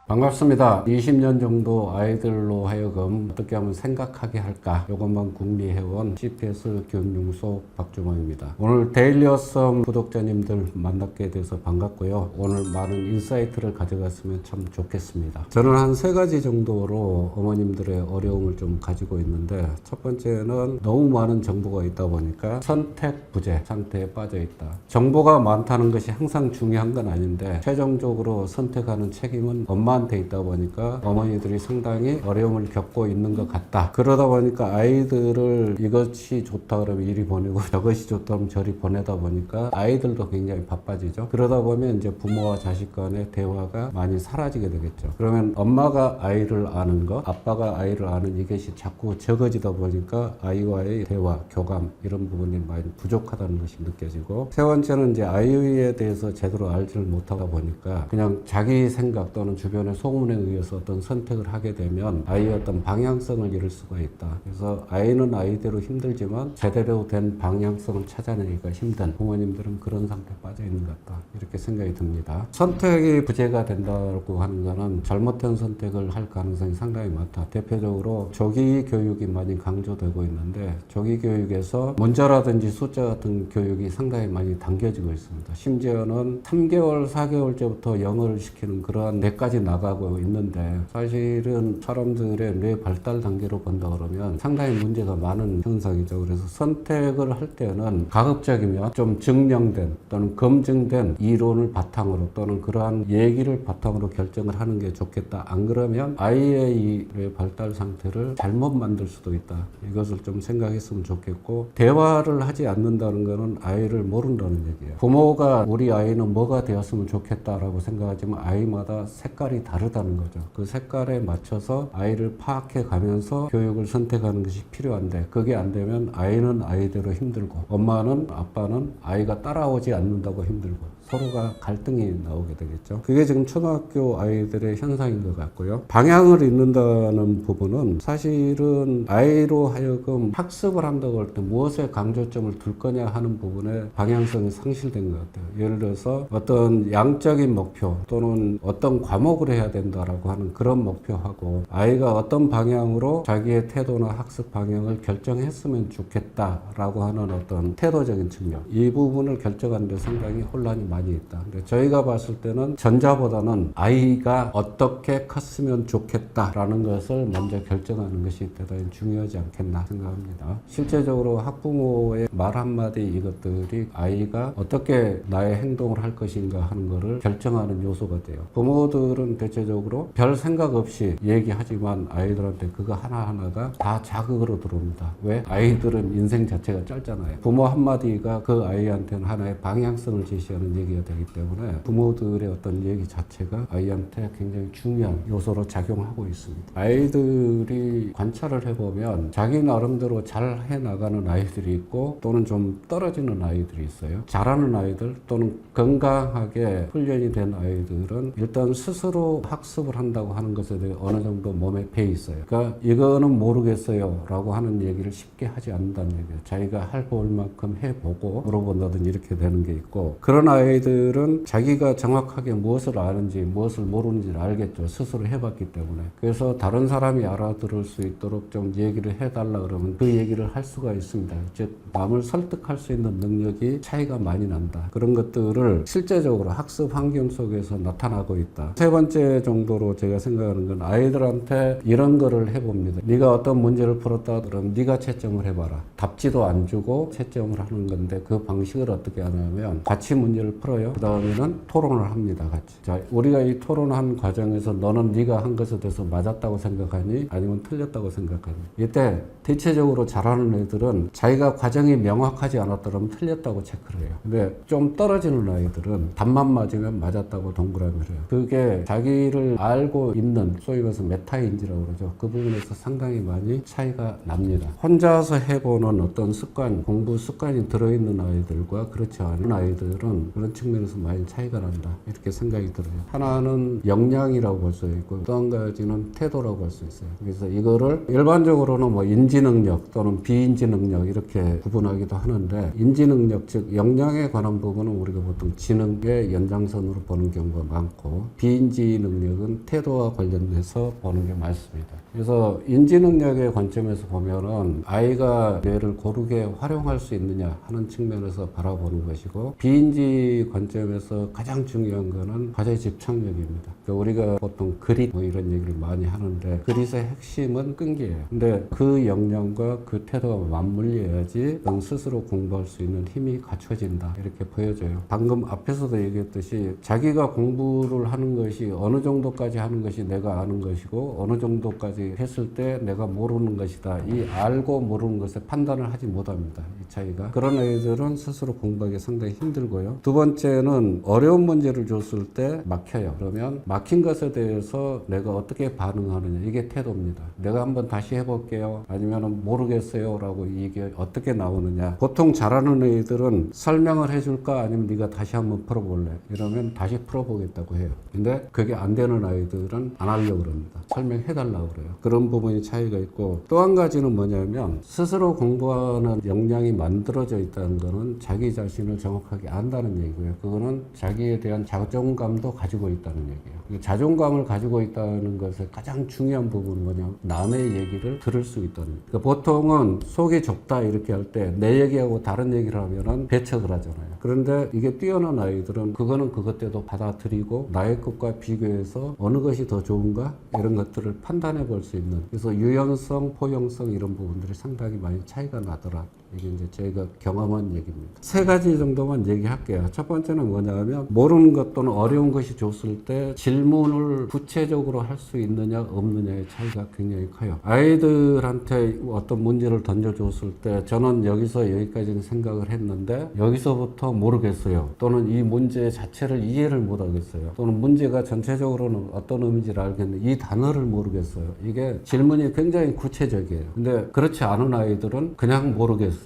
반갑습니다. 20년 정도 아이들로 하여금 어떻게 하면 생각하게 할까 이것만 궁리해온 CPS 교육연구소 박주범입니다. 오늘 데일리어썸 구독자님들 만나게 돼서 반갑고요. 오늘 많은 인사이트를 가져갔으면 참 좋겠습니다. 저는 한 3가지 정도로 어머님들의 어려움을 좀 가지고 있는데, 첫 번째는 너무 많은 정보가 있다 보니까 선택 부재 상태에 빠져 있다. 정보가 많다는 것이 항상 중요한 건 아닌데 최종적으로 선택하는 책임은 엄마한테 있다 보니까 어머니들이 상당히 어려움을 겪고 있는 것 같다. 그러다 보니까 아이들을 이것이 좋다 그러면 이리 보내고 저것이 좋다 그러면 저리 보내다 보니까 아이들도 굉장히 바빠지죠. 그러다 보면 이제 부모와 자식 간의 대화가 많이 사라지게 되겠죠. 그러면 엄마가 아이를 아는 것, 아빠가 아이를 아는 이것이 자꾸 적어지다 보니까 아이와의 대화, 교감 이런 부분이 많이 부족하다는 것이 느껴지고, 세 번째는 이제 아이에 대해서 제대로 알지를 못하다 보니까 그냥 자기 생각 또는 주변의 소문에 의해서 어떤 선택을 하게 되면 아이의 어떤 방향성을 잃을 수가 있다. 그래서 아이는 아이대로 힘들지만 제대로 된 방향성을 찾아내기가 힘든 부모님들은 그런 상태에 빠져 있는 것 같다. 이렇게 생각이 듭니다. 선택이 부재가 된다고 하는 것은 잘못된 선택을 할 가능성이 상당히 많다. 대표적으로 조기 교육이 많이 강조되고 있는데, 조기 교육에서 문자라든지 숫자 같은 교육이 상당히 많이 당겨지고 있습니다. 심지어는 3개월, 4개월째부터 영어를 시키는 그러한 뇌까지 나가고 있는데, 사실은 사람들의 뇌 발달 단계로 본다 그러면 상당히 문제가 많은 현상이죠. 그래서 선택을 할 때는 가급적이면 좀 증명된 또는 검증된 이론을 바탕으로 또는 그러한 얘기를 바탕으로 결정을 하는 게 좋겠다. 안 그러면 아이의 이 뇌 발달 상태를 잘못 만들 수도 있다. 이것을 좀 생각했으면 좋겠고, 대화를 하지 않는다는 것은 아이를 모른다는 얘기예요. 부모가 우리 아이는 뭐가 되었으면 좋겠다라고 생각하지만 아이마다 색깔이 다르다는 거죠. 그 색깔에 맞춰서 아이를 파악해 가면서 교육을 선택하는 것이 필요한데, 그게 안 되면 아이는 아이대로 힘들고 엄마는 아빠는 아이가 따라오지 않는다고 힘들고 서로가 갈등이 나오게 되겠죠. 그게 지금 초등학교 아이들의 현상인 것 같고요. 방향을 잃는다는 부분은 사실은 아이로 하여금 학습을 한다고 할 때 무엇에 강조점을 둘 거냐 하는 부분에 방향성이 상실된 것 같아요. 예를 들어서 어떤 양적인 목표 또는 어떤 과목을 해야 된다라고 하는 그런 목표하고 아이가 어떤 방향으로 자기의 태도나 학습 방향을 결정했으면 좋겠다라고 하는 어떤 태도적인 측면, 이 부분을 결정하는 데 상당히 혼란이 많이 있다. 근데 저희가 봤을 때는 전자보다는 아이가 어떻게 컸으면 좋겠다라는 것을 먼저 결정하는 것이 대단히 중요하지 않겠나 생각합니다. 실제적으로 학부모의 말 한마디 이것들이 아이가 어떻게 나의 행동을 할 것인가 하는 것을 결정하는 요소가 돼요. 부모들은 대체적으로 별 생각 없이 얘기하지만 아이들한테 그거 하나하나가 다 자극으로 들어옵니다. 왜? 아이들은 인생 자체가 짧잖아요. 부모 한마디가 그 아이한테는 하나의 방향성을 제시하는 얘기가 되기 때문에 부모들의 어떤 얘기 자체가 아이한테 굉장히 중요한 요소로 작용하고 있습니다. 아이들이 관찰을 해보면 자기 나름대로 잘 해나가는 아이들이 있고 또는 좀 떨어지는 아이들이 있어요. 잘하는 아이들 또는 건강하게 훈련이 된 아이들은 일단 스스로 학습을 한다고 하는 것에 대해 어느 정도 몸에 배 있어요. 그러니까 이거는 모르겠어요 라고 하는 얘기를 쉽게 하지 않는다는 얘기예요. 자기가 할 만큼 해보고 물어본다든지 이렇게 되는 게 있고, 그런 아이들은 자기가 정확하게 무엇을 아는지 무엇을 모르는지를 알겠죠. 스스로 해봤기 때문에. 그래서 다른 사람이 알아들을 수 있도록 좀 얘기를 해달라 그러면 그 얘기를 할 수가 있습니다. 즉 남을 설득할 수 있는 능력이 차이가 많이 난다. 그런 것들을 실제적으로 학습 환경 속에서 나타나고 있다. 세 번째 정도로 제가 생각하는 건 아이들한테 이런 거를 해봅니다. 네가 어떤 문제를 풀었다 그러면 네가 채점을 해봐라. 답지도 안 주고 채점을 하는 건데, 그 방식을 어떻게 하냐면 같이 문제를 풀어요. 그 다음에는 토론을 합니다. 같이. 자, 우리가 이 토론한 과정에서 너는 네가 한 것에 대해서 맞았다고 생각하니 아니면 틀렸다고 생각하니. 이때 대체적으로 잘하는 애들은 자기가 과정이 명확하지 않았더라면 틀렸다고 체크를 해요. 근데 좀 떨어지는 아이들은 답만 맞으면 맞았다고 동그라미를 해요. 그게 자기를 알고 있는 소위 말해서 메타인지라고 그러죠. 그 부분에서 상당히 많이 차이가 납니다. 혼자서 해보는 어떤 습관, 공부 습관이 들어있는 아이들과 그렇지 않은 아이들은 그런 측면에서 많이 차이가 난다 이렇게 생각이 들어요. 하나는 역량이라고 볼 수 있고 또 한 가지는 태도라고 할 수 있어요. 그래서 이거를 일반적으로는 뭐 인지 능력 또는 비인지 능력 이렇게 구분하기도 하는데, 인지 능력 즉 역량에 관한 부분은 우리가 보통 지능의 연장선으로 보는 경우가 많고, 비인지 능력은 태도와 관련돼서 보는 게 많습니다. 그래서 인지 능력의 관점에서 보면은 아이가 뇌를 고르게 활용할 수 있느냐 하는 측면에서 바라보는 것이고, 비인지 관점에서 가장 중요한 거는 과제 집착력입니다. 그러니까 우리가 보통 그릿 뭐 이런 얘기를 많이 하는데, 그릿의 핵심은 끈기예요. 근데 그 역량과 그 태도가 맞물려야지 스스로 공부할 수 있는 힘이 갖춰진다 이렇게 보여져요. 방금 앞에서도 얘기했듯이 자기가 공부를 하는 것이 어느 정도까지 하는 것이 내가 아는 것이고 어느 정도까지 했을 때 내가 모르는 것이다. 이 알고 모르는 것에 판단을 하지 못합니다. 이 차이가. 그런 아이들은 스스로 공부하기 상당히 힘들고요. 두 번째는 어려운 문제를 줬을 때 막혀요. 그러면 막힌 것에 대해서 내가 어떻게 반응하느냐, 이게 태도입니다. 내가 한번 다시 해볼게요. 아니면 모르겠어요 라고 이게 어떻게 나오느냐. 보통 잘하는 애들은 설명을 해줄까 아니면 네가 다시 한번 풀어볼래 이러면 다시 풀어보겠다고 해요. 근데 그게 안 되는 아이들은 안 하려고 그럽니다. 설명해달라고 그래요. 그런 부분이 차이가 있고, 또 한 가지는 뭐냐면 스스로 공부하는 역량이 만들어져 있다는 거는 자기 자신을 정확하게 안다는 얘기고요. 그거는 자기에 대한 자존감도 가지고 있다는 얘기예요. 자존감을 가지고 있다는 것의 가장 중요한 부분은 뭐냐면 남의 얘기를 들을 수 있다는 거예요. 그러니까 보통은 속이 좁다 이렇게 할 때 내 얘기하고 다른 얘기를 하면은 배척을 하잖아요. 그런데 이게 뛰어난 아이들은 그거는 그것대로 받아들이고 나의 것과 비교해서 어느 것이 더 좋은가 이런 것들을 판단해 볼 수 있는, 그래서 유연성, 포용성 이런 부분들이 상당히 많이 차이가 나더라. 이게 이제 저희가 경험한 얘기입니다. 세 가지 정도만 얘기할게요. 첫 번째는 뭐냐면 모르는 것 또는 어려운 것이 줬을 때 질문을 구체적으로 할 수 있느냐 없느냐의 차이가 굉장히 커요. 아이들한테 어떤 문제를 던져줬을 때 저는 여기서 여기까지는 생각을 했는데 여기서부터 모르겠어요. 또는 이 문제 자체를 이해를 못하겠어요. 또는 문제가 전체적으로는 어떤 의미인지를 알겠는데 이 단어를 모르겠어요. 이게 질문이 굉장히 구체적이에요. 근데 그렇지 않은 아이들은 그냥 모르겠어요.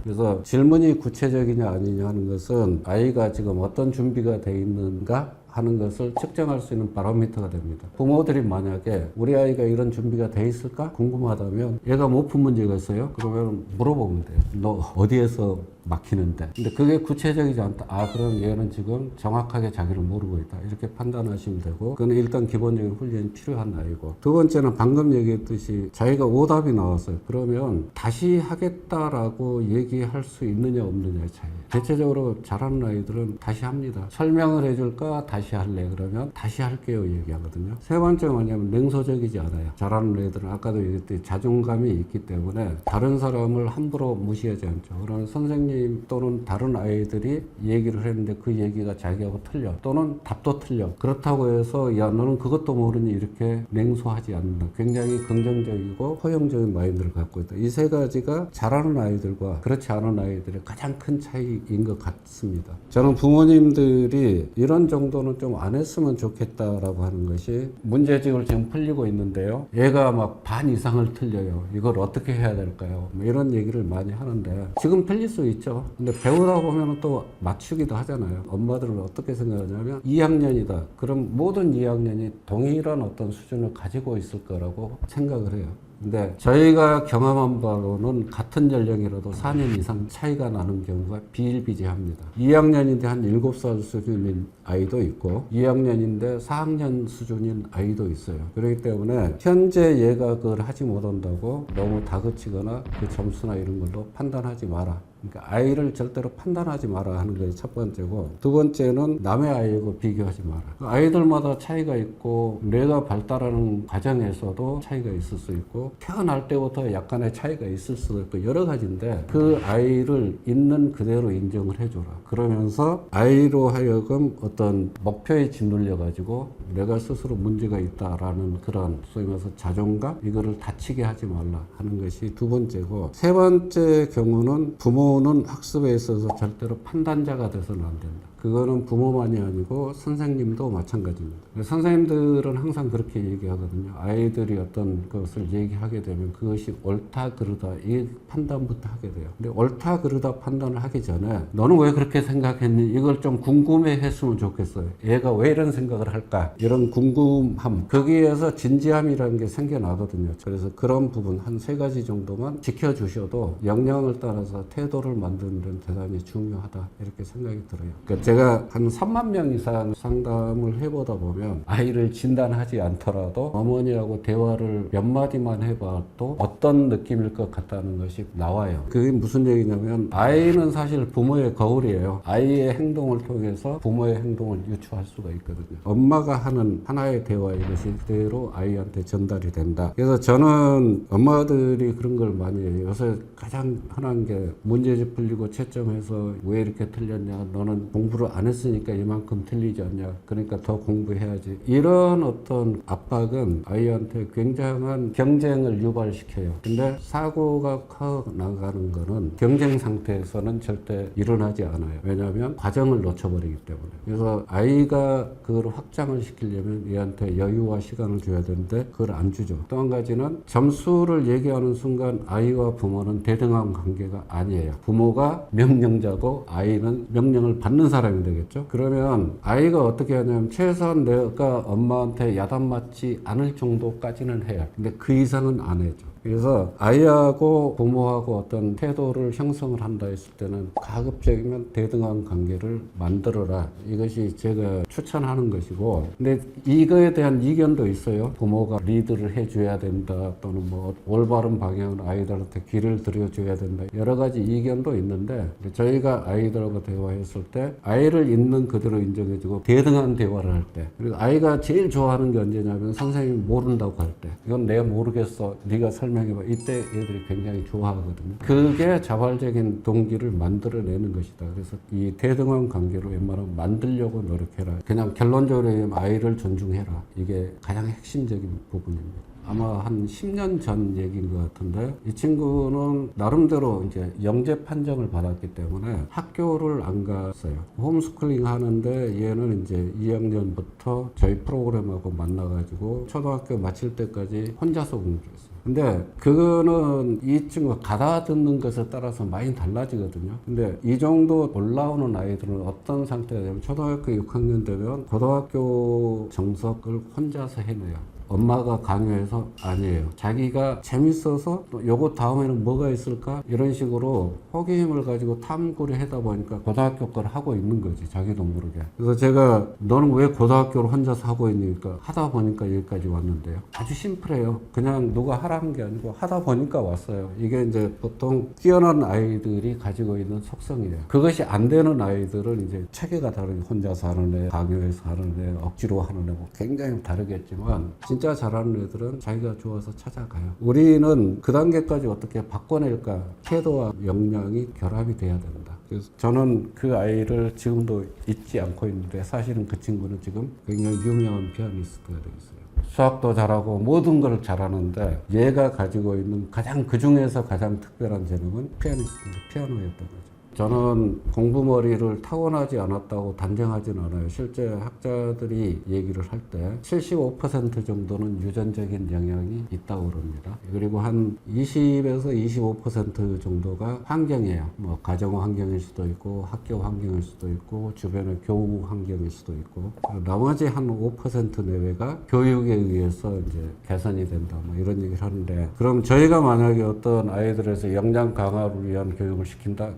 그래서 질문이 구체적이냐 아니냐 하는 것은 아이가 지금 어떤 준비가 돼 있는가 하는 것을 측정할 수 있는 바로미터가 됩니다. 부모들이 만약에 우리 아이가 이런 준비가 돼 있을까 궁금하다면, 얘가 못 푼 문제가 있어요? 그러면 물어보면 돼요. 너 어디에서 막히는데? 근데 그게 구체적이지 않다. 아, 그럼 얘는 지금 정확하게 자기를 모르고 있다. 이렇게 판단하시면 되고, 그건 일단 기본적인 훈련이 필요한 아이고, 두 번째는 방금 얘기했듯이 자기가 오답이 나왔어요. 그러면 다시 하겠다라고 얘기할 수 있느냐 없느냐의 차이. 대체적으로 잘하는 아이들은 다시 합니다. 설명을 해줄까? 다시 할래? 그러면 다시 할게요 얘기하거든요. 세 번째 뭐냐면 냉소적이지 않아요. 잘하는 애들은 아까도 얘기했듯이 자존감이 있기 때문에 다른 사람을 함부로 무시하지 않죠. 그러면 선생님 또는 다른 아이들이 얘기를 했는데 그 얘기가 자기하고 틀려, 또는 답도 틀려. 그렇다고 해서 야 너는 그것도 모르니 이렇게 냉소하지 않는다. 굉장히 긍정적이고 포용적인 마인드를 갖고 있다. 이 세 가지가 잘하는 아이들과 그렇지 않은 아이들의 가장 큰 차이인 것 같습니다. 저는 부모님들이 이런 정도는 좀 안 했으면 좋겠다라고 하는 것이, 문제집을 지금 풀리고 있는데요. 얘가 막 반 이상을 틀려요. 이걸 어떻게 해야 될까요? 뭐 이런 얘기를 많이 하는데, 지금 틀릴 수 있죠. 근데 배우다 보면 또 맞추기도 하잖아요. 엄마들은 어떻게 생각하냐면 2학년이다. 그럼 모든 2학년이 동일한 어떤 수준을 가지고 있을 거라고 생각을 해요. 근데 저희가 경험한 바로는 같은 연령이라도 4년 이상 차이가 나는 경우가 비일비재합니다. 2학년인데 한 7살 수준인 아이도 있고 2학년인데 4학년 수준인 아이도 있어요. 그렇기 때문에 현재 얘가 그걸 하지 못한다고 너무 다그치거나 그 점수나 이런 걸로 판단하지 마라. 그러니까 아이를 절대로 판단하지 마라 하는 것이 첫 번째고, 두 번째는 남의 아이하고 비교하지 마라. 아이들마다 차이가 있고 뇌가 발달하는 과정에서도 차이가 있을 수 있고 태어날 때부터 약간의 차이가 있을 수도 있고 여러 가지인데, 그 아이를 있는 그대로 인정을 해줘라. 그러면서 아이로 하여금 어떤 목표에 짓눌려 가지고 내가 스스로 문제가 있다라는 그런 소위 말해서 자존감, 이거를 다치게 하지 말라 하는 것이 두 번째고, 세 번째 경우는 부모는 학습에 있어서 절대로 판단자가 돼서는 안 된다. 그거는 부모만이 아니고 선생님도 마찬가지입니다. 선생님들은 항상 그렇게 얘기하거든요. 아이들이 어떤 것을 얘기하게 되면 그것이 옳다 그르다 이 판단부터 하게 돼요. 근데 옳다 그르다 판단을 하기 전에 너는 왜 그렇게 생각했니? 이걸 좀 궁금해 했으면 좋겠어요. 얘가 왜 이런 생각을 할까? 이런 궁금함. 거기에서 진지함이라는 게 생겨나거든요. 그래서 그런 부분 한 3가지 정도만 지켜주셔도 역량을 따라서 태도를 만드는 데는 대단히 중요하다. 이렇게 생각이 들어요. 그러니까 제가 한 3만 명 이상 상담을 해보다 보면 아이를 진단하지 않더라도 어머니하고 대화를 몇 마디만 해봐도 어떤 느낌일 것 같다는 것이 나와요. 그게 무슨 얘기냐면 아이는 사실 부모의 거울이에요. 아이의 행동을 통해서 부모의 행동을 유추할 수가 있거든요. 엄마가 하는 하나의 대화 이것이 그대로 아이한테 전달이 된다. 그래서 저는 엄마들이 그런 걸 많이 해요. 요새 가장 흔한 게 문제집 풀리고 채점해서 왜 이렇게 틀렸냐, 너는 공부를 안 했으니까 이만큼 틀리지 않냐, 그러니까 더 공부해야지. 이런 어떤 압박은 아이한테 굉장한 경쟁을 유발시켜요. 근데 사고가 커 나가는 거는 경쟁 상태에서는 절대 일어나지 않아요. 왜냐하면 과정을 놓쳐버리기 때문에. 그래서 아이가 그걸 확장을 시키려면 얘한테 여유와 시간을 줘야 되는데 그걸 안 주죠. 또 한 가지는 점수를 얘기하는 순간 아이와 부모는 대등한 관계가 아니에요. 부모가 명령자고 아이는 명령을 받는 사람이 되겠죠. 그러면 아이가 어떻게 하냐면 최소한 내가 엄마한테 야단 맞지 않을 정도까지는 해요. 근데 그 이상은 안 해죠. 그래서 아이하고 부모하고 어떤 태도를 형성을 한다 했을 때는 가급적이면 대등한 관계를 만들어라. 이것이 제가 추천하는 것이고, 근데 이거에 대한 이견도 있어요. 부모가 리드를 해줘야 된다, 또는 뭐 올바른 방향으로 아이들한테 길을 들여줘야 된다. 여러 가지 이견도 있는데 저희가 아이들하고 대화했을 때 아이를 있는 그대로 인정해주고 대등한 대화를 할 때, 그리고 아이가 제일 좋아하는 게 언제냐면 선생님이 모른다고 할 때, 이건 내가 모르겠어, 네가 설명해봐. 이때 애들이 굉장히 좋아하거든요. 그게 자발적인 동기를 만들어내는 것이다. 그래서 이 대등한 관계로 웬만하면 만들려고 노력해라. 그냥 결론적으로 얘기하면 아이를 존중해라. 이게 가장 핵심적인 부분입니다. 아마 한 10년 전 얘기인 것 같은데, 이 친구는 나름대로 이제 영재 판정을 받았기 때문에 학교를 안 갔어요. 홈스쿨링 하는데 얘는 이제 2학년부터 저희 프로그램하고 만나가지고 초등학교 마칠 때까지 혼자서 공부했어요. 근데 그거는 이 친구가 가다듬는 것에 따라서 많이 달라지거든요. 근데 이 정도 올라오는 아이들은 어떤 상태가 되면 초등학교 6학년 되면 고등학교 정석을 혼자서 해내요. 엄마가 강요해서 아니에요. 자기가 재밌어서 또 요거 다음에는 뭐가 있을까? 이런 식으로 호기심을 가지고 탐구를 하다 보니까 고등학교 걸 하고 있는 거지. 자기도 모르게. 그래서 제가 너는 왜 고등학교를 혼자서 하고 있니까 하다 보니까 여기까지 왔는데요. 아주 심플해요. 그냥 누가 하라는 게 아니고 하다 보니까 왔어요. 이게 이제 보통 뛰어난 아이들이 가지고 있는 속성이에요. 그것이 안 되는 아이들은 이제 체계가 다르게 혼자서 하는 애, 강요해서 하는 애, 억지로 하는 애 뭐 굉장히 다르겠지만 진짜 잘하는 애들은 자기가 좋아서 찾아가요. 우리는 그 단계까지 어떻게 바꿔낼까? 태도와 역량이 결합이 돼야 된다. 그래서 저는 그 아이를 지금도 잊지 않고 있는데, 사실은 그 친구는 지금 굉장히 유명한 피아니스트가 되어 있어요. 수학도 잘하고 모든 걸 잘하는데 얘가 가지고 있는 가장 그 중에서 가장 특별한 재능은 피아니스트인데 피아노였던 거죠. 저는 공부머리를 타고나지 않았다고 단정하진 않아요. 실제 학자들이 얘기를 할 때 75% 정도는 유전적인 영향이 있다고 그럽니다. 그리고 한 20에서 25% 정도가 환경이에요. 뭐 가정 환경일 수도 있고 학교 환경일 수도 있고 주변의 교우 환경일 수도 있고, 나머지 한 5% 내외가 교육에 의해서 이제 개선이 된다, 뭐 이런 얘기를 하는데, 그럼 저희가 만약에 어떤 아이들에서 역량 강화를 위한 교육을 시킨다,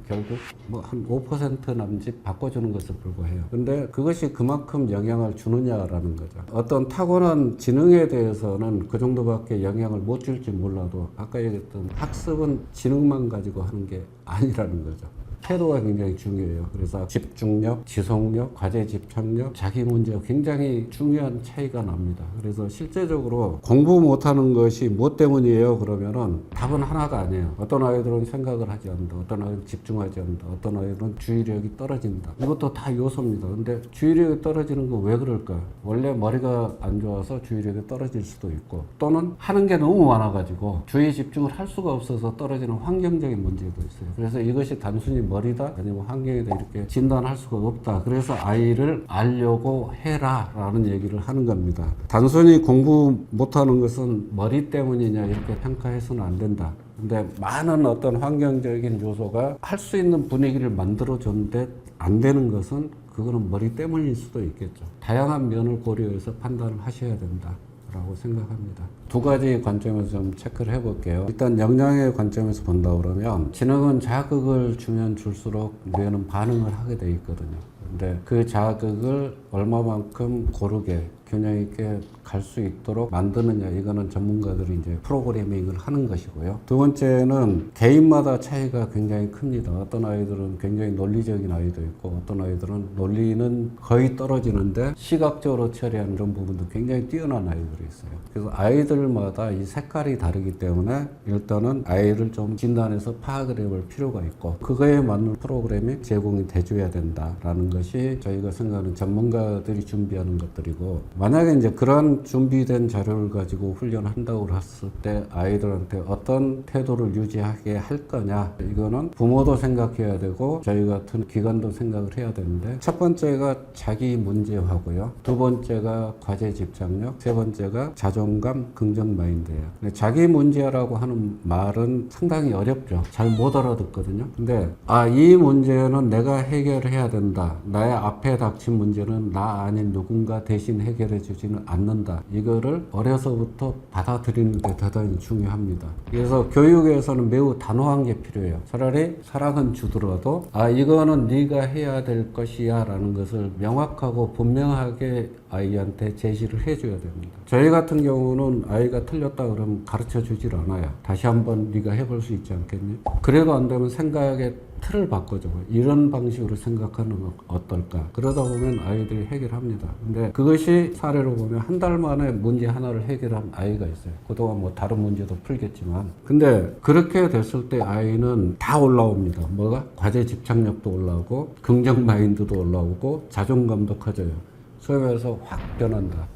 결국 뭐 한 5% 남짓 바꿔주는 것에 불과해요. 근데 그것이 그만큼 영향을 주느냐라는 거죠. 어떤 타고난 지능에 대해서는 그 정도밖에 영향을 못 줄지 몰라도 아까 얘기했던 학습은 지능만 가지고 하는 게 아니라는 거죠. 태도가 굉장히 중요해요. 그래서 집중력, 지속력, 과제 집착력, 자기 문제가 굉장히 중요한 차이가 납니다. 그래서 실제적으로 공부 못하는 것이 무엇 때문이에요? 그러면은 답은 하나가 아니에요. 어떤 아이들은 생각을 하지 않는다. 어떤 아이들은 집중하지 않는다. 어떤 아이들은 주의력이 떨어진다. 이것도 다 요소입니다. 근데 주의력이 떨어지는 건 왜 그럴까? 원래 머리가 안 좋아서 주의력이 떨어질 수도 있고, 또는 하는 게 너무 많아가지고 주의 집중을 할 수가 없어서 떨어지는 환경적인 문제도 있어요. 그래서 이것이 단순히 머리다 아니면 환경이다 이렇게 진단할 수가 없다. 그래서 아이를 알려고 해라 라는 얘기를 하는 겁니다. 단순히 공부 못하는 것은 머리 때문이냐 이렇게 평가해서는 안 된다. 근데 많은 어떤 환경적인 요소가 할 수 있는 분위기를 만들어줬는데 안 되는 것은 그거는 머리 때문일 수도 있겠죠. 다양한 면을 고려해서 판단을 하셔야 된다 라고 생각합니다. 두 가지 관점에서 좀 체크를 해볼게요. 일단 역량의 관점에서 본다 그러면 지능은 자극을 주면 줄수록 뇌는 반응을 하게 돼 있거든요. 근데 그 자극을 얼마만큼 고르게 균형 있게 갈 수 있도록 만드느냐, 이거는 전문가들이 이제 프로그래밍을 하는 것이고요. 두 번째는 개인마다 차이가 굉장히 큽니다. 어떤 아이들은 굉장히 논리적인 아이도 있고 어떤 아이들은 논리는 거의 떨어지는데 시각적으로 처리하는 이런 부분도 굉장히 뛰어난 아이들이 있어요. 그래서 아이들마다 이 색깔이 다르기 때문에 일단은 아이를 좀 진단해서 파악을 해볼 필요가 있고 그거에 맞는 프로그램이 제공이 돼줘야 된다라는 것이 저희가 생각하는 전문가들이 준비하는 것들이고, 만약에 이제 그런 준비된 자료를 가지고 훈련한다고 했을 때 아이들한테 어떤 태도를 유지하게 할 거냐, 이거는 부모도 생각해야 되고 저희 같은 기관도 생각을 해야 되는데, 첫 번째가 자기 문제화고요, 두 번째가 과제 집착력, 세 번째가 자존감, 긍정 마인드예요. 근데 자기 문제라고 하는 말은 상당히 어렵죠. 잘 못 알아듣거든요. 근데 이 문제는 내가 해결해야 된다, 나의 앞에 닥친 문제는 나 아닌 누군가 대신 해결해 주지는 않는다, 이거를 어려서부터 받아들이는 데 대단히 중요합니다. 그래서 교육에서는 매우 단호한 게 필요해요. 차라리 사랑은 주더라도 이거는 네가 해야 될 것이야 라는 것을 명확하고 분명하게 아이한테 제시를 해줘야 됩니다. 저희 같은 경우는 아이가 틀렸다 그러면 가르쳐 주질 않아요. 다시 한번 네가 해볼 수 있지 않겠니? 그래도 안 되면 생각의 틀을 바꿔줘. 이런 방식으로 생각하는 건 어떨까? 그러다 보면 아이들이 해결합니다. 근데 그것이 사례로 보면 한 달 만에 문제 하나를 해결한 아이가 있어요. 그동안 뭐 다른 문제도 풀겠지만. 근데 그렇게 됐을 때 아이는 다 올라옵니다. 뭐가? 과제 집착력도 올라오고 긍정 마인드도 올라오고 자존감도 커져요. 소위 말해서 확 변한다.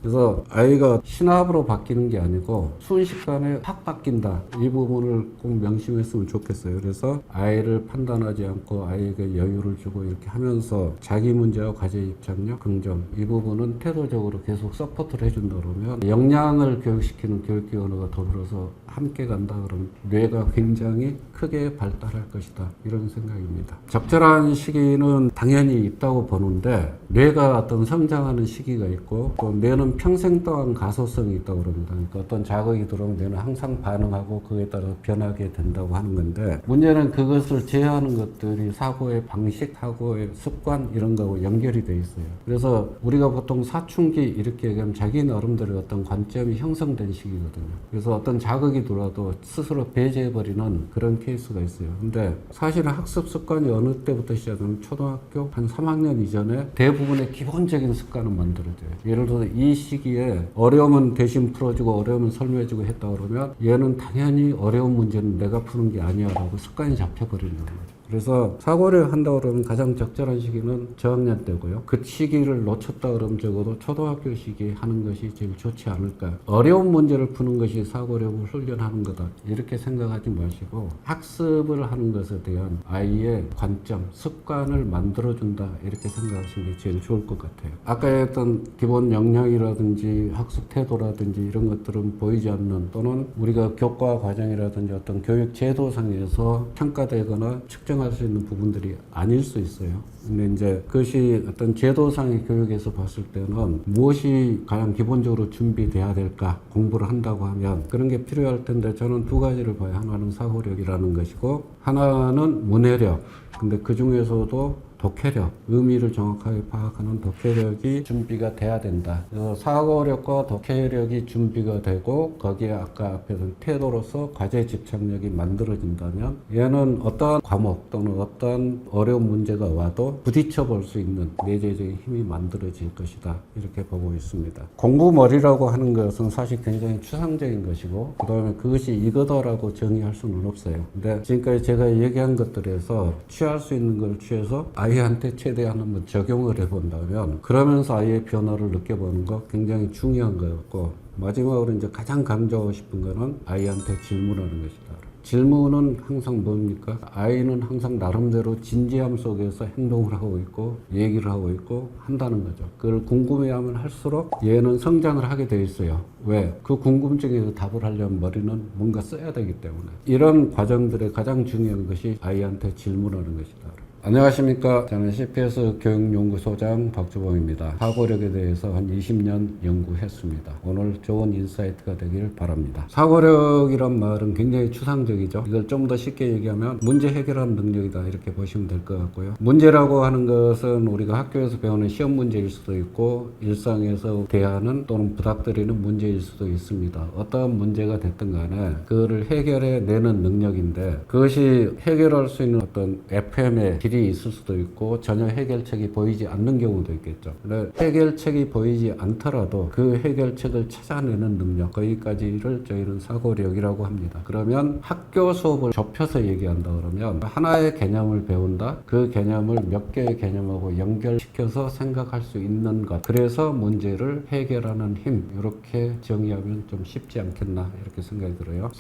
그래서 아이가 신압으로 바뀌는 게 아니고 순식간에 확 바뀐다. 이 부분을 꼭 명심했으면 좋겠어요. 그래서 아이를 판단하지 않고 아이에게 여유를 주고 이렇게 하면서 자기 문제와 과제 집착력, 긍정, 이 부분은 태도적으로 계속 서포트를 해준다 그러면 역량을 교육시키는 교육기관과 더불어서 함께 간다 그러면 뇌가 굉장히 크게 발달할 것이다, 이런 생각입니다. 적절한 시기는 당연히 있다고 보는데 뇌가 어떤 성장하는 시기가 있고 또 뇌는 평생 동안 가소성이 있다고 그럽니다. 그러니까 어떤 자극이 들어오면 뇌는 항상 반응하고 그에 따라 변하게 된다고 하는 건데, 문제는 그것을 제어하는 것들이 사고의 방식, 사고의 습관 이런 거하고 연결이 돼 있어요. 그래서 우리가 보통 사춘기 이렇게 얘기하면 자기 나름대로 어떤 관점이 형성된 시기거든요. 그래서 어떤 자극이 들어와도 스스로 배제해버리는 그런 케이스가 있어요. 근데 사실은 학습 습관이 어느 때부터 시작하면 초등학교 한 3학년 이전에 대부분의 기본적인 습관은 만들어져요. 예를 들어서 이 시기에 어려움은 대신 풀어주고 어려움은 설명해주고 했다 그러면 얘는 당연히 어려운 문제는 내가 푸는 게 아니야 라고 습관이 잡혀버리는 거예요. 그래서 사고를 한다고 그러면 가장 적절한 시기는 저학년 때고요. 그 시기를 놓쳤다 그러면 적어도 초등학교 시기에 하는 것이 제일 좋지 않을까. 어려운 문제를 푸는 것이 사고력을 훈련하는 거다, 이렇게 생각하지 마시고 학습을 하는 것에 대한 아이의 관점, 습관을 만들어준다, 이렇게 생각하시는 게 제일 좋을 것 같아요. 아까 했던 기본 역량이라든지 학습 태도라든지 이런 것들은 보이지 않는, 또는 우리가 교과 과정이라든지 어떤 교육 제도상에서 평가되거나 측정할 수 있는 부분들이 아닐 수 있어요. 근데 이제 그것이 어떤 제도상의 교육에서 봤을 때는 무엇이 가장 기본적으로 준비돼야 될까, 공부를 한다고 하면 그런 게 필요할 텐데, 저는 두 가지를 봐요. 하나는 사고력이라는 것이고 하나는 문해력. 근데 그 중에서도 독해력, 의미를 정확하게 파악하는 독해력이 준비가 돼야 된다. 그래서 사고력과 독해력이 준비가 되고 거기에 아까 앞에서 태도로서 과제 집착력이 만들어진다면 얘는 어떠한 과목 또는 어떠한 어려운 문제가 와도 부딪혀 볼 수 있는 내재적인 힘이 만들어질 것이다, 이렇게 보고 있습니다. 공부머리라고 하는 것은 사실 굉장히 추상적인 것이고 그 다음에 그것이 이거다라고 정의할 수는 없어요. 근데 지금까지 제가 얘기한 것들에서 취할 수 있는 걸 취해서 아이한테 최대한 한번 적용을 해본다면 그러면서 아이의 변화를 느껴보는 거 굉장히 중요한 거였고, 마지막으로 이제 가장 강조하고 싶은 거는 아이한테 질문하는 것이다. 질문은 항상 뭡니까? 아이는 항상 나름대로 진지함 속에서 행동을 하고 있고 얘기를 하고 있고 한다는 거죠. 그걸 궁금해하면 할수록 얘는 성장을 하게 돼 있어요. 왜? 그 궁금증에서 답을 하려면 머리는 뭔가 써야 되기 때문에. 이런 과정들의 가장 중요한 것이 아이한테 질문하는 것이다. 안녕하십니까. 저는 CPS 교육연구소장 박주봉입니다. 사고력에 대해서 한 20년 연구했습니다. 오늘 좋은 인사이트가 되길 바랍니다. 사고력이란 말은 굉장히 추상적이죠. 이걸 좀 더 쉽게 얘기하면 문제 해결하는 능력이다 이렇게 보시면 될 것 같고요. 문제라고 하는 것은 우리가 학교에서 배우는 시험 문제일 수도 있고 일상에서 대하는 또는 부닥뜨리는 문제일 수도 있습니다. 어떤 문제가 됐든 간에 그거를 해결해 내는 능력인데 그것이 해결할 수 있는 어떤 FM의 길이 있을 수도 있고 전혀 해결책이 보이지 않는 경우도 있겠죠. 근데 해결책이 보이지 않더라도 그 해결책을 찾아내는 능력, 거기까지를 저희는 사고력이라고 합니다. 그러면 학교 수업을 좁혀서 얘기한다 그러면 하나의 개념을 배운다. 그 개념을 몇 개의 개념하고 연결시켜서 생각할 수 있는 것. 그래서 문제를 해결하는 힘. 이렇게 정의하면 좀 쉽지 않겠나 이렇게 생각이 들어요.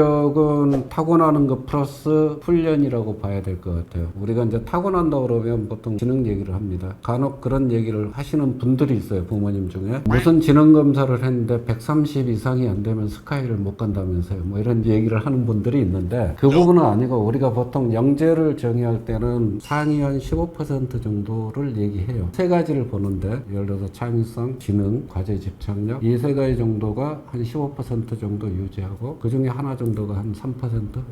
사고력은 타고나는 것 플러스 훈련이라고 봐야 될 것 같아요. 우리가 이제 타고난다 그러면 보통 지능 얘기를 합니다. 간혹 그런 얘기를 하시는 분들이 있어요. 부모님 중에. 무슨 지능 검사를 했는데 130 이상이 안 되면 스카이를 못 간다면서요. 뭐 이런 얘기를 하는 분들이 있는데 그 부분은 아니고 우리가 보통 영재를 정의할 때는 상위 한 15% 정도를 얘기해요. 세 가지를 보는데 예를 들어서 창의성, 지능, 과제 집착력 이 세 가지 정도가 한 15% 정도 유지하고 그 중에 하나 정도가 한 3%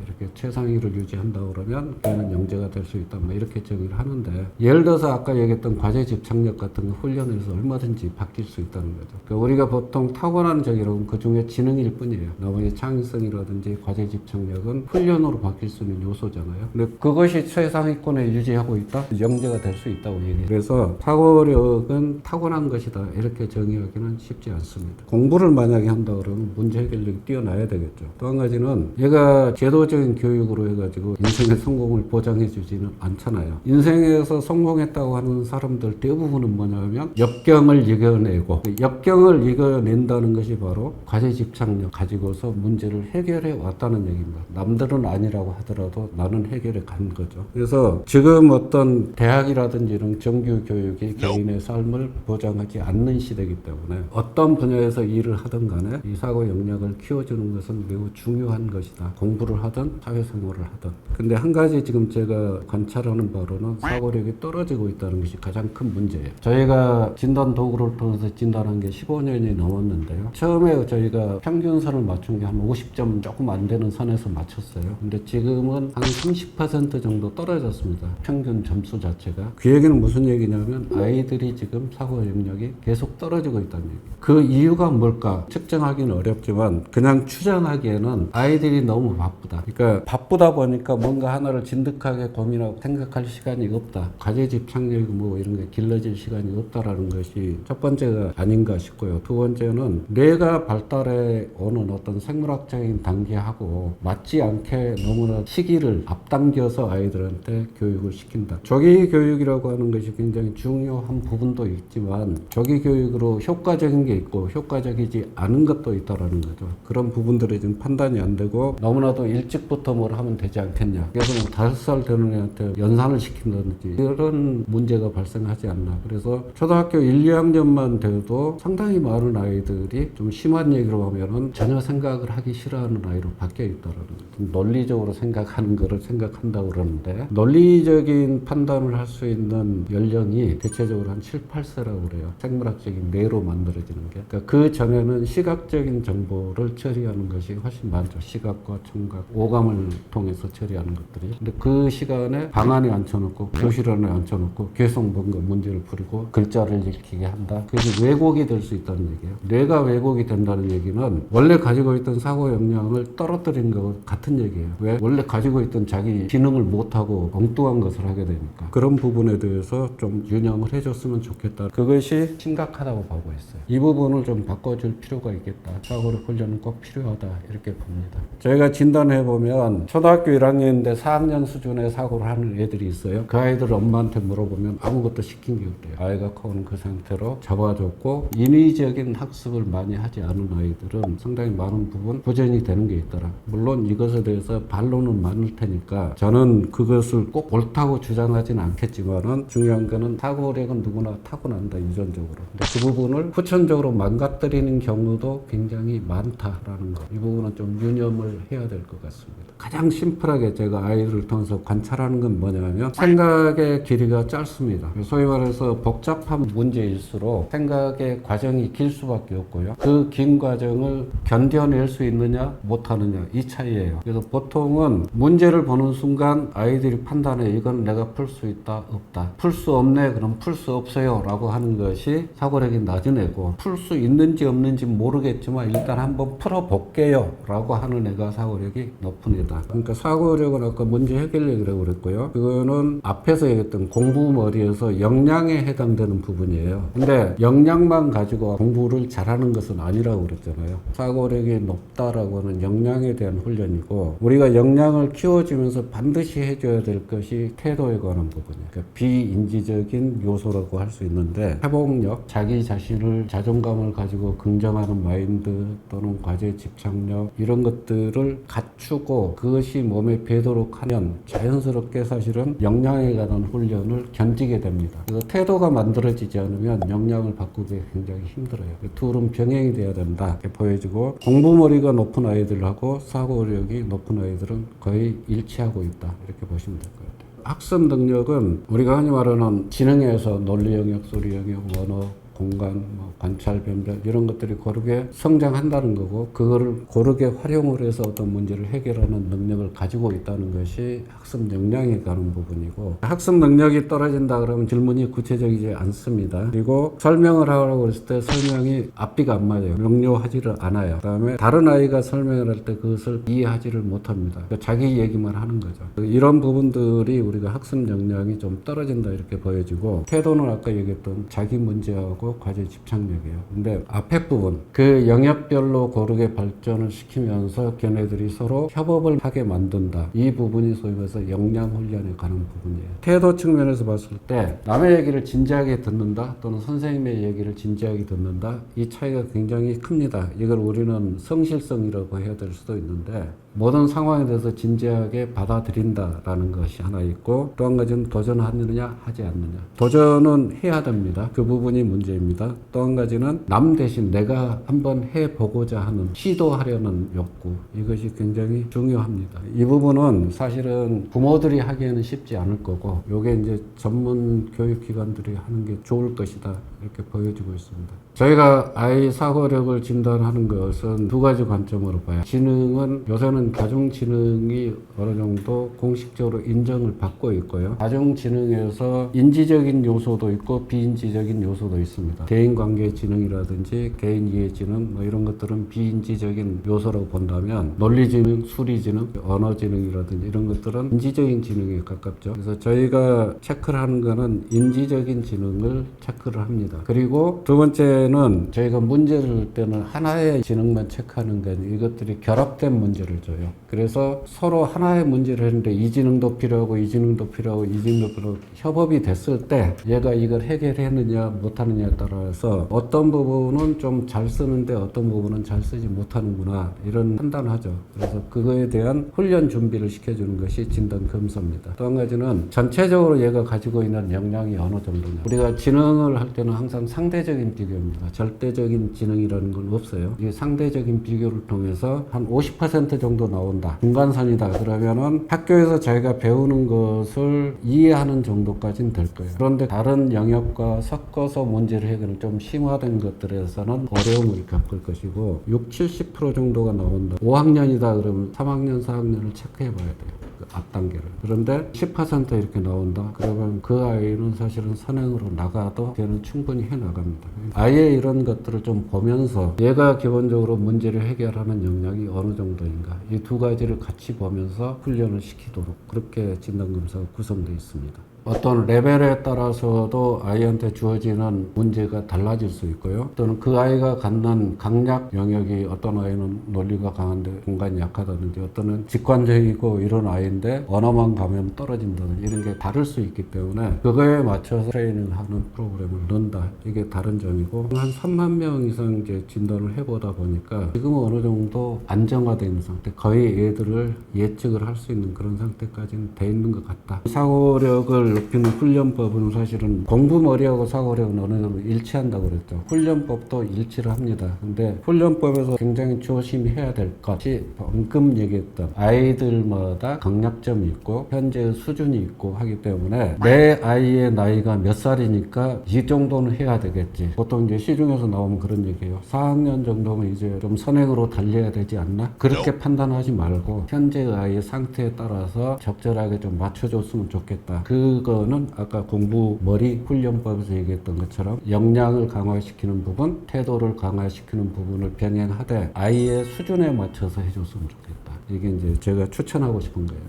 이렇게 최상위를 유지한다 그러면 걔는 영재가 될 수 있다. 뭐 이렇게 정의를 하는데 예를 들어서 아까 얘기했던 과제 집착력 같은 거 훈련에서 얼마든지 바뀔 수 있다는 거죠. 그러니까 우리가 보통 타고난 적이라고 그 중에 지능일 뿐이에요. 나머지 창의성이라든지 과제 집착력은 훈련으로 바뀔 수 있는 요소잖아요. 근데 그것이 최상위권에 유지하고 있다? 영재가 될 수 있다고 얘기해요. 그래서 사고력은 타고난 것이다. 이렇게 정의하기는 쉽지 않습니다. 공부를 만약에 한다 그러면 문제 해결력이 뛰어나야 되겠죠. 또 한 가지는 얘가 제도적인 교육으로 해가지고 인생의 성공을 보장해 주지는 않잖아요. 인생에서 성공했다고 하는 사람들 대부분은 뭐냐면 역경을 이겨내고 역경을 이겨낸다는 것이 바로 과제 집착력 가지고서 문제를 해결해 왔다는 얘기입니다. 남들은 아니라고 하더라도 나는 해결해 간 거죠. 그래서 지금 어떤 대학이라든지 이런 정규 교육이 개인의 삶을 보장하지 않는 시대이기 때문에 어떤 분야에서 일을 하든 간에 이 사고 역량을 키워주는 것은 매우 중요한 것이다. 공부를 하든 사회생활을 하든. 근데 한 가지 지금 제가 관찰하는 바로는 사고력이 떨어지고 있다는 것이 가장 큰 문제예요. 저희가 진단 도구를 통해서 진단한 게 15년이 넘었는데요. 처음에 저희가 평균선을 맞춘 게 한 50점 조금 안 되는 선에서 맞췄어요. 근데 지금은 한 30% 정도 떨어졌습니다. 평균 점수 자체가. 그 얘기는 무슨 얘기냐면 아이들이 지금 사고 능력이 계속 떨어지고 있다는 얘기예요. 그 이유가 뭘까? 측정하기는 어렵지만 그냥 추정하기에는 아이들이 너무 바쁘다. 그러니까 바쁘다 보니까 뭔가 하나를 진득하게 고민하고 생각할 시간이 없다. 과제 집착력 뭐 이런 게 길러질 시간이 없다라는 것이 첫 번째가 아닌가 싶고요. 두 번째는 뇌가 발달해 오는 어떤 생물학적인 단계하고 맞지 않게 너무나 시기를 앞당겨서 아이들한테 교육을 시킨다. 조기 교육이라고 하는 것이 굉장히 중요한 부분도 있지만 조기 교육으로 효과적인 게 있고 효과적이지 않은 것도 있다라는 거죠. 그런 부분들이 지금 판단이 안 되고 너무나도 일찍부터 뭘 하면 되지 않겠냐. 그래서 뭐 5살 되는 애한테 연산을 시킨다든지 이런 문제가 발생하지 않나. 그래서 초등학교 1, 2학년만 돼도 상당히 많은 아이들이 좀 심한 얘기로 하면은 전혀 생각을 하기 싫어하는 아이로 바뀌어 있다라는 거죠. 논리적으로 생각하는 거를 생각한다고 그러는데 논리적인 판단을 할 수 있는 연령이 대체적으로 한 7, 8세라고 그래요. 생물학적인 뇌로 만들어지는 게. 그러니까 그 전에는 시각적인 정보를 처리하는 것이 훨씬 많죠. 시각과 청각, 오감을 통해서 처리하는 것들이. 근데 그 시간에 방 안에 앉혀놓고 교실 안에 앉혀놓고 계속 뭔가 문제를 풀고 글자를 읽히게 한다. 그게 왜곡이 될 수 있다는 얘기예요. 뇌가 왜곡이 된다는 얘기는 원래 가지고 있던 사고 역량을 떨어뜨린 거 같은 얘기예요. 왜? 원래 가지고 있던 자기 기능을 못하고 엉뚱한 것을 하게 되니까. 그런 부분에 대해서 좀 유념을 해줬으면 좋겠다. 그것이 심각하다고 보고 있어요. 이 부분을 좀 바꿔줄 필요가 있겠다. 사고력 훈련은 꼭 필요하다. 이렇게 봅니다. 저희가 진단해보면 초등학교 1학년인데 4학년 수준의 사고를 하는 애들이 있어요. 그 아이들 엄마한테 물어보면 아무것도 시킨 게 없대요. 아이가 커오는 그 상태로 잡아줬고, 인위적인 학습을 많이 하지 않은 아이들은 상당히 많은 부분 보전이 되는 게 있더라. 물론 이것에 대해서 반론은 많을 테니까 저는 그것을 꼭 옳다고 주장하지는 않겠지만은, 중요한 거는 사고력은 누구나 타고난다, 유전적으로. 근데 그 부분을 후천적으로 망가뜨리는 경우도 굉장히 많다라는 거, 이 부분은 좀 유념을 해야 될 것 같습니다. 가장 심플하게 제가 아이들을 통해서 관찰하는 건 뭐냐면, 생각의 길이가 짧습니다. 소위 말해서 복잡한 문제일수록 생각의 과정이 길 수밖에 없고요. 그 긴 과정을 견뎌낼 수 있느냐 못하느냐, 이 차이예요. 그래서 보통은 문제를 보는 순간 아이들이 판단해, 이건 내가 풀 수 있다 없다. 풀 수 없네, 그럼 풀 수 없어요 라고 하는 것이 사고력이 낮은 애고, 풀 수 있는지 없는지 모르겠지만 일단 한번 풀어볼게요 라고 하는 애가 사고력이 높은 애다. 그러니까 사고력은 아까 문제 해결력이라고 그랬고요. 그거는 앞에서 얘기했던 공부머리에서 역량에 해당되는 부분이에요. 근데 역량만 가지고 공부를 잘하는 것은 아니라고 그랬잖아요. 사고력이 높다라고 하는 역량에 대한 훈련이고, 우리가 역량을 키워주면서 반드시 해줘야 될 것이 태도에 관한 부분이에요. 그러니까 비인지적인 요소라고 할 수 있는데, 회복력, 자기 자신을 자존감을 가지고 긍정하는 마인드 또는 과제 집착력, 이런 것들을 갖추고 그것이 몸에 배도록 하면 자연스럽게 사실은 역량에 관한 훈련을 견디게 됩니다. 그래서 태도가 만들어지지 않으면 역량을 바꾸기 굉장히 힘들어요. 둘은 병행이 돼야 된다 이렇게 보여지고, 공부머리가 높은 아이들하고 사고력이 높은 아이들은 거의 일치하고 있다 이렇게 보시면 될 것 같아요. 학습 능력은 우리가 흔히 말하는 지능에서 논리 영역, 소리 영역, 언어, 공간, 관찰, 변별, 이런 것들이 고르게 성장한다는 거고, 그거를 고르게 활용을 해서 어떤 문제를 해결하는 능력을 가지고 있다는 것이 학습 역량에 가는 부분이고, 학습 능력이 떨어진다 그러면 질문이 구체적이지 않습니다. 그리고 설명을 하라고 했을 때 설명이 앞뒤가 안 맞아요. 명료하지를 않아요. 그 다음에 다른 아이가 설명을 할 때 그것을 이해하지를 못합니다. 그러니까 자기 얘기만 하는 거죠. 이런 부분들이 우리가 학습 역량이 좀 떨어진다 이렇게 보여지고, 태도는 아까 얘기했던 자기 문제하고 과제 집착력이에요. 근데 앞에 부분, 그 영역별로 고르게 발전을 시키면서 걔네들이 서로 협업을 하게 만든다. 이 부분이 소위 말해서 역량 훈련에 가는 부분이에요. 태도 측면에서 봤을 때 남의 얘기를 진지하게 듣는다 또는 선생님의 얘기를 진지하게 듣는다, 이 차이가 굉장히 큽니다. 이걸 우리는 성실성이라고 해야 될 수도 있는데, 모든 상황에 대해서 진지하게 받아들인다라는 것이 하나 있고, 또 한 가지는 도전하느냐 하지 않느냐. 도전은 해야 됩니다. 그 부분이 문제입니다. 또 한 가지는 남 대신 내가 한번 해보고자 하는, 시도하려는 욕구, 이것이 굉장히 중요합니다. 이 부분은 사실은 부모들이 하기에는 쉽지 않을 거고, 요게 이제 전문 교육기관들이 하는 게 좋을 것이다 이렇게 보여지고 있습니다. 저희가 아이 사고력을 진단하는 것은 두 가지 관점으로 봐요. 지능은 요새는 가중지능이 어느 정도 공식적으로 인정을 받고 있고요. 가중지능에서 인지적인 요소도 있고 비인지적인 요소도 있습니다. 대인관계 지능이라든지 개인이해 지능, 이런 것들은 비인지적인 요소라고 본다면, 논리지능, 수리지능, 언어지능이라든지 이런 것들은 인지적인 지능에 가깝죠. 그래서 저희가 체크를 하는 거는 인지적인 지능을 체크를 합니다. 그리고 두 번째는 저희가 문제를 낼 때는 하나의 지능만 체크하는 게 아니라 이것들이 결합된 문제를 줘요. 그래서 서로 하나의 문제를 했는데 이 지능도 필요하고 이 지능도 필요하고 이 지능도 필요하고 협업이 됐을 때 얘가 이걸 해결했느냐 못하느냐에 따라서 어떤 부분은 좀 잘 쓰는데 어떤 부분은 잘 쓰지 못하는구나, 이런 판단을 하죠. 그래서 그거에 대한 훈련 준비를 시켜주는 것이 진단 검사입니다. 또 한 가지는 전체적으로 얘가 가지고 있는 역량이 어느 정도냐. 우리가 지능을 할 때는 항상 상대적인 비교입니다. 절대적인 지능이라는 건 없어요. 이 상대적인 비교를 통해서 한 50% 정도 나온다, 중간선이다 그러면은 학교에서 자기가 배우는 것을 이해하는 정도까지는 될 거예요. 그런데 다른 영역과 섞어서 문제를 해결을 좀 심화된 것들에서는 어려움을 겪을 것이고, 60-70% 정도가 나온다. 5학년이다 그러면 3학년, 4학년을 체크해 봐야 돼요. 그 앞단계를. 그런데 10% 이렇게 나온다 그러면 그 아이는 사실은 선행으로 나가도 걔는 충분히 해 나갑니다. 아예 이런 것들을 좀 보면서 얘가 기본적으로 문제를 해결하는 역량이 어느 정도인가, 이 두 가지를 같이 보면서 훈련을 시키도록 그렇게 진단검사가 구성되어 있습니다. 어떤 레벨에 따라서도 아이한테 주어지는 문제가 달라질 수 있고요. 또는 그 아이가 갖는 강약 영역이 어떤 아이는 논리가 강한데 공간이 약하다든지 어떤 은 직관적이고 이런 아이인데 언어만 가면 떨어진다든지 이런 게 다를 수 있기 때문에 그거에 맞춰서 트레이닝하는 프로그램을 넣는다. 이게 다른 점이고 한 3만 명 이상 이제 진단을 해보다 보니까 지금은 어느 정도 안정화되어 있는 상태, 거의 애들을 예측을 할 수 있는 그런 상태까지는 돼 있는 것 같다. 사고력을 높이는 훈련법은 사실은 공부머리하고 사고력은 어느 정도 일치한다고 그랬죠. 훈련법도 일치를 합니다. 근데 훈련법에서 굉장히 조심해야 될 것이 방금 얘기했던 아이들마다 강약점이 있고 현재의 수준이 있고 하기 때문에 내 아이의 나이가 몇 살이니까 이 정도는 해야 되겠지. 보통 이제 시중에서 나오면 그런 얘기예요. 4학년 정도면 이제 좀 선행으로 달려야 되지 않나? 그렇게 판단하지 말고 현재의 아이의 상태에 따라서 적절하게 좀 맞춰줬으면 좋겠다. 그거는 아까 공부 머리 훈련법에서 얘기했던 것처럼 역량을 강화시키는 부분, 태도를 강화시키는 부분을 병행하되 아이의 수준에 맞춰서 해줬으면 좋겠다. 이게 이제 제가 추천하고 싶은 거예요.